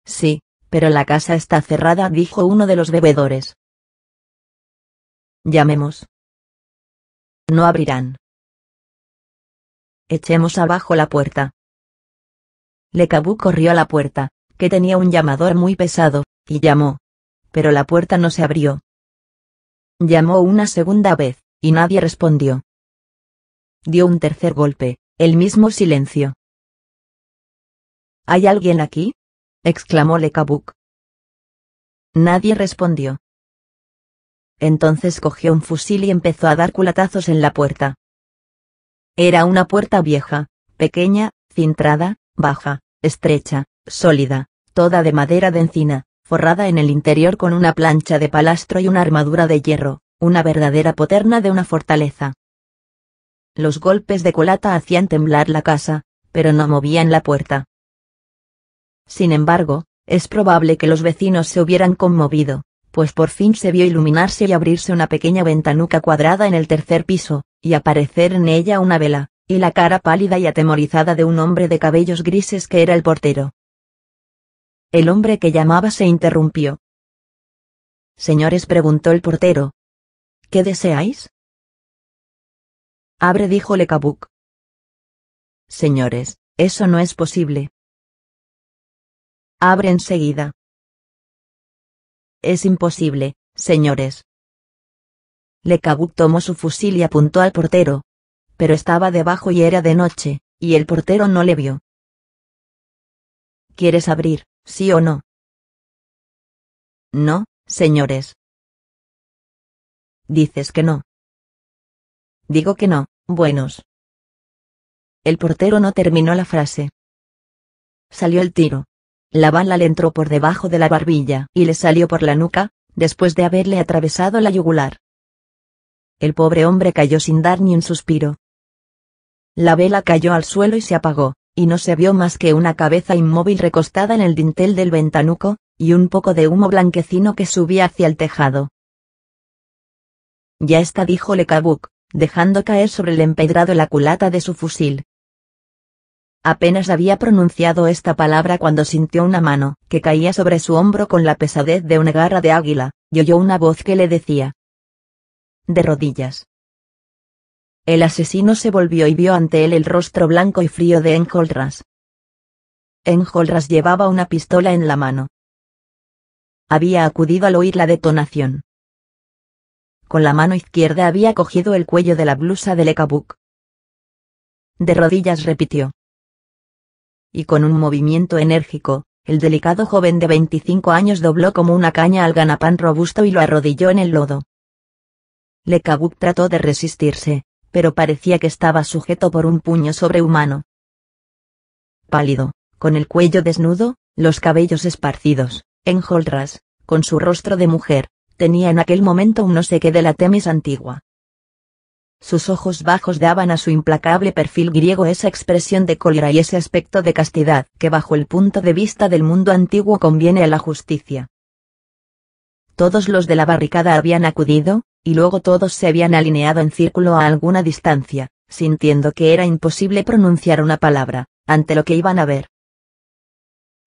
[SPEAKER 1] «Sí, pero la casa está cerrada», dijo uno de los bebedores. «Llamemos». «No abrirán». «Echemos abajo la puerta». Le Cabuc corrió a la puerta, que tenía un llamador muy pesado, y llamó. Pero la puerta no se abrió. Llamó una segunda vez, y nadie respondió. Dio un tercer golpe, el mismo silencio. «¿Hay alguien aquí?», exclamó Le Cabuc. Nadie respondió. Entonces cogió un fusil y empezó a dar culatazos en la puerta. Era una puerta vieja, pequeña, cintrada, baja, estrecha, sólida, toda de madera de encina, forrada en el interior con una plancha de palastro y una armadura de hierro, una verdadera poterna de una fortaleza. Los golpes de culata hacían temblar la casa, pero no movían la puerta. Sin embargo, es probable que los vecinos se hubieran conmovido, pues por fin se vio iluminarse y abrirse una pequeña ventanuca cuadrada en el tercer piso, y aparecer en ella una vela, y la cara pálida y atemorizada de un hombre de cabellos grises que era el portero. El hombre que llamaba se interrumpió. «Señores», preguntó el portero. «¿Qué deseáis?». «Abre», dijo Le Cabuc. «Señores, eso no es posible». «Abre enseguida». «Es imposible, señores». Le Cabuc tomó su fusil y apuntó al portero. Pero estaba debajo y era de noche, y el portero no le vio. «¿Quieres abrir, sí o no?». «No, señores». «¿Dices que no?». «Digo que no, buenos». El portero no terminó la frase. Salió el tiro. La bala le entró por debajo de la barbilla y le salió por la nuca, después de haberle atravesado la yugular. El pobre hombre cayó sin dar ni un suspiro. La vela cayó al suelo y se apagó, y no se vio más que una cabeza inmóvil recostada en el dintel del ventanuco, y un poco de humo blanquecino que subía hacia el tejado. «Ya está», dijo Le Cabuc, dejando caer sobre el empedrado la culata de su fusil. Apenas había pronunciado esta palabra cuando sintió una mano que caía sobre su hombro con la pesadez de una garra de águila, y oyó una voz que le decía: «De rodillas». El asesino se volvió y vio ante él el rostro blanco y frío de Enjolras. Enjolras llevaba una pistola en la mano. Había acudido al oír la detonación. Con la mano izquierda había cogido el cuello de la blusa de Le Cabuc. «De rodillas», repitió. Y con un movimiento enérgico, el delicado joven de 25 años dobló como una caña al ganapán robusto y lo arrodilló en el lodo. Le Cabuc trató de resistirse, pero parecía que estaba sujeto por un puño sobrehumano. Pálido, con el cuello desnudo, los cabellos esparcidos, Enjolras, con su rostro de mujer, tenía en aquel momento un no sé qué de la Temis antigua. Sus ojos bajos daban a su implacable perfil griego esa expresión de cólera y ese aspecto de castidad que bajo el punto de vista del mundo antiguo conviene a la justicia. Todos los de la barricada habían acudido, y luego todos se habían alineado en círculo a alguna distancia, sintiendo que era imposible pronunciar una palabra, ante lo que iban a ver.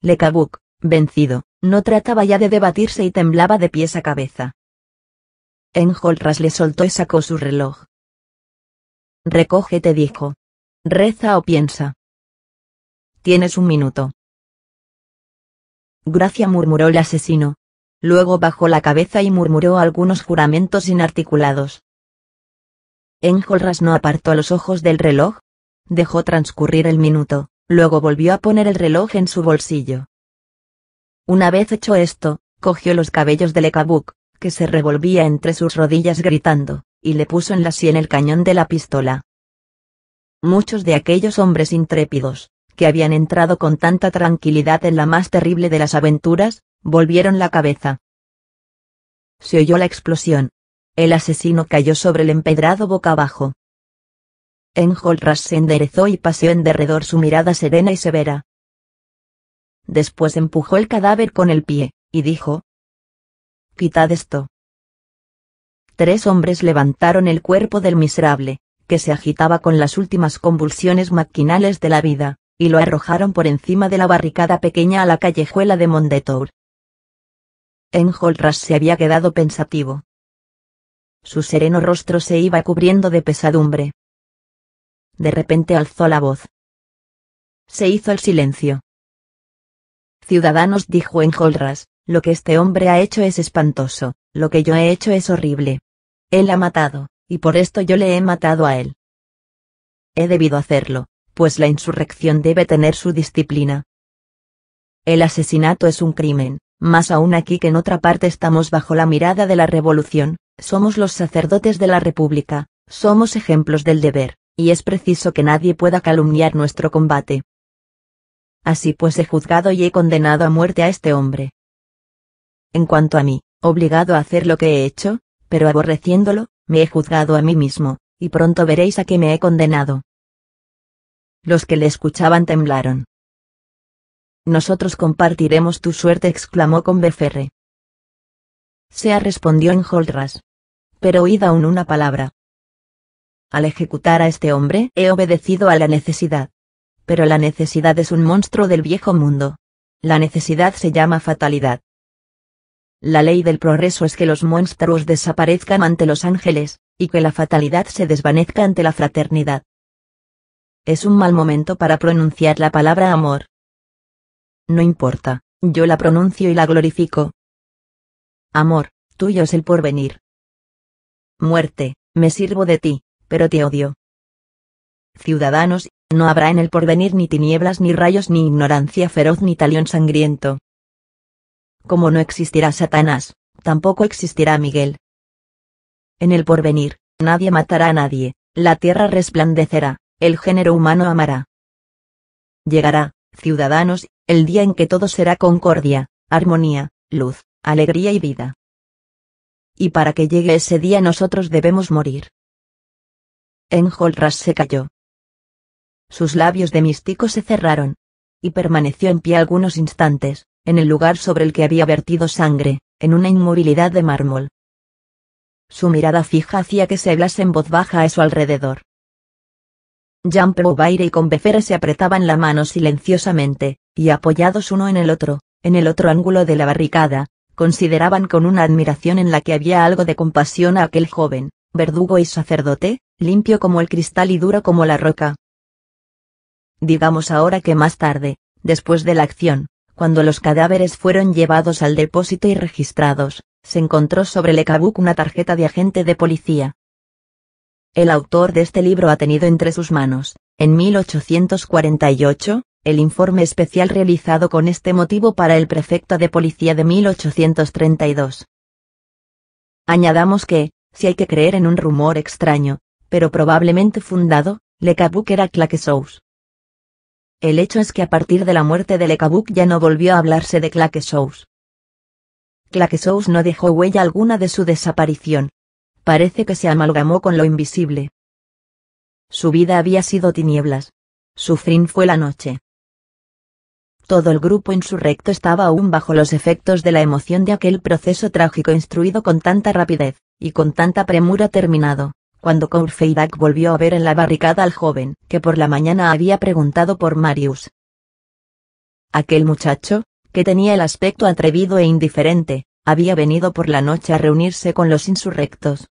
[SPEAKER 1] Le Cabuc, vencido, no trataba ya de debatirse y temblaba de pies a cabeza. Enjolras le soltó y sacó su reloj. «Recógete», dijo. «Reza o piensa. Tienes un minuto». «Gracia», murmuró el asesino. Luego bajó la cabeza y murmuró algunos juramentos inarticulados. Enjolras no apartó los ojos del reloj. Dejó transcurrir el minuto, luego volvió a poner el reloj en su bolsillo. Una vez hecho esto, cogió los cabellos de Lekabuk, que se revolvía entre sus rodillas gritando, y le puso en la sien el cañón de la pistola. Muchos de aquellos hombres intrépidos, que habían entrado con tanta tranquilidad en la más terrible de las aventuras, volvieron la cabeza. Se oyó la explosión. El asesino cayó sobre el empedrado boca abajo. Enjolras se enderezó y paseó en derredor su mirada serena y severa. Después empujó el cadáver con el pie, y dijo: «Quitad esto». 3 hombres levantaron el cuerpo del miserable, que se agitaba con las últimas convulsiones maquinales de la vida, y lo arrojaron por encima de la barricada pequeña a la callejuela de Mondétour. Enjolras se había quedado pensativo. Su sereno rostro se iba cubriendo de pesadumbre. De repente alzó la voz. Se hizo el silencio. «Ciudadanos», dijo Enjolras, «lo que este hombre ha hecho es espantoso, lo que yo he hecho es horrible. Él ha matado, y por esto yo le he matado a él. He debido hacerlo, pues la insurrección debe tener su disciplina. El asesinato es un crimen, más aún aquí que en otra parte estamos bajo la mirada de la revolución, somos los sacerdotes de la república, somos ejemplos del deber, y es preciso que nadie pueda calumniar nuestro combate. Así pues he juzgado y he condenado a muerte a este hombre. En cuanto a mí, obligado a hacer lo que he hecho, pero aborreciéndolo, me he juzgado a mí mismo, y pronto veréis a qué me he condenado». Los que le escuchaban temblaron. «Nosotros compartiremos tu suerte», exclamó Combeferre. Sea, respondió Enjolras. «Pero oíd aún una palabra. Al ejecutar a este hombre he obedecido a la necesidad. Pero la necesidad es un monstruo del viejo mundo. La necesidad se llama fatalidad. La ley del progreso es que los monstruos desaparezcan ante los ángeles, y que la fatalidad se desvanezca ante la fraternidad. Es un mal momento para pronunciar la palabra amor. No importa, yo la pronuncio y la glorifico. Amor, tuyo es el porvenir. Muerte, me sirvo de ti, pero te odio. Ciudadanos, no habrá en el porvenir ni tinieblas ni rayos ni ignorancia feroz ni talión sangriento. Como no existirá Satanás, tampoco existirá Miguel. En el porvenir, nadie matará a nadie, la tierra resplandecerá, el género humano amará. Llegará, ciudadanos, el día en que todo será concordia, armonía, luz, alegría y vida. Y para que llegue ese día nosotros debemos morir. Enjolras se calló. Sus labios de místico se cerraron. Y permaneció en pie algunos instantes, en el lugar sobre el que había vertido sangre, en una inmovilidad de mármol. Su mirada fija hacía que se hablase en voz baja a su alrededor. Jean Prouvaire y Combeferre se apretaban la mano silenciosamente, y apoyados uno en el otro ángulo de la barricada, consideraban con una admiración en la que había algo de compasión a aquel joven, verdugo y sacerdote, limpio como el cristal y duro como la roca. Digamos ahora que más tarde, después de la acción, cuando los cadáveres fueron llevados al depósito y registrados, se encontró sobre Lekabuk una tarjeta de agente de policía. El autor de este libro ha tenido entre sus manos, en 1848, el informe especial realizado con este motivo para el prefecto de policía de 1832. Añadamos que, si hay que creer en un rumor extraño, pero probablemente fundado, Lekabuk era Claquesous. El hecho es que a partir de la muerte de Lekabuk ya no volvió a hablarse de Claquesous. Claquesous no dejó huella alguna de su desaparición. Parece que se amalgamó con lo invisible. Su vida había sido tinieblas. Su fin fue la noche. Todo el grupo insurrecto estaba aún bajo los efectos de la emoción de aquel proceso trágico instruido con tanta rapidez, y con tanta premura terminado, cuando Courfeyrac volvió a ver en la barricada al joven que por la mañana había preguntado por Marius. Aquel muchacho, que tenía el aspecto atrevido e indiferente, había venido por la noche a reunirse con los insurrectos.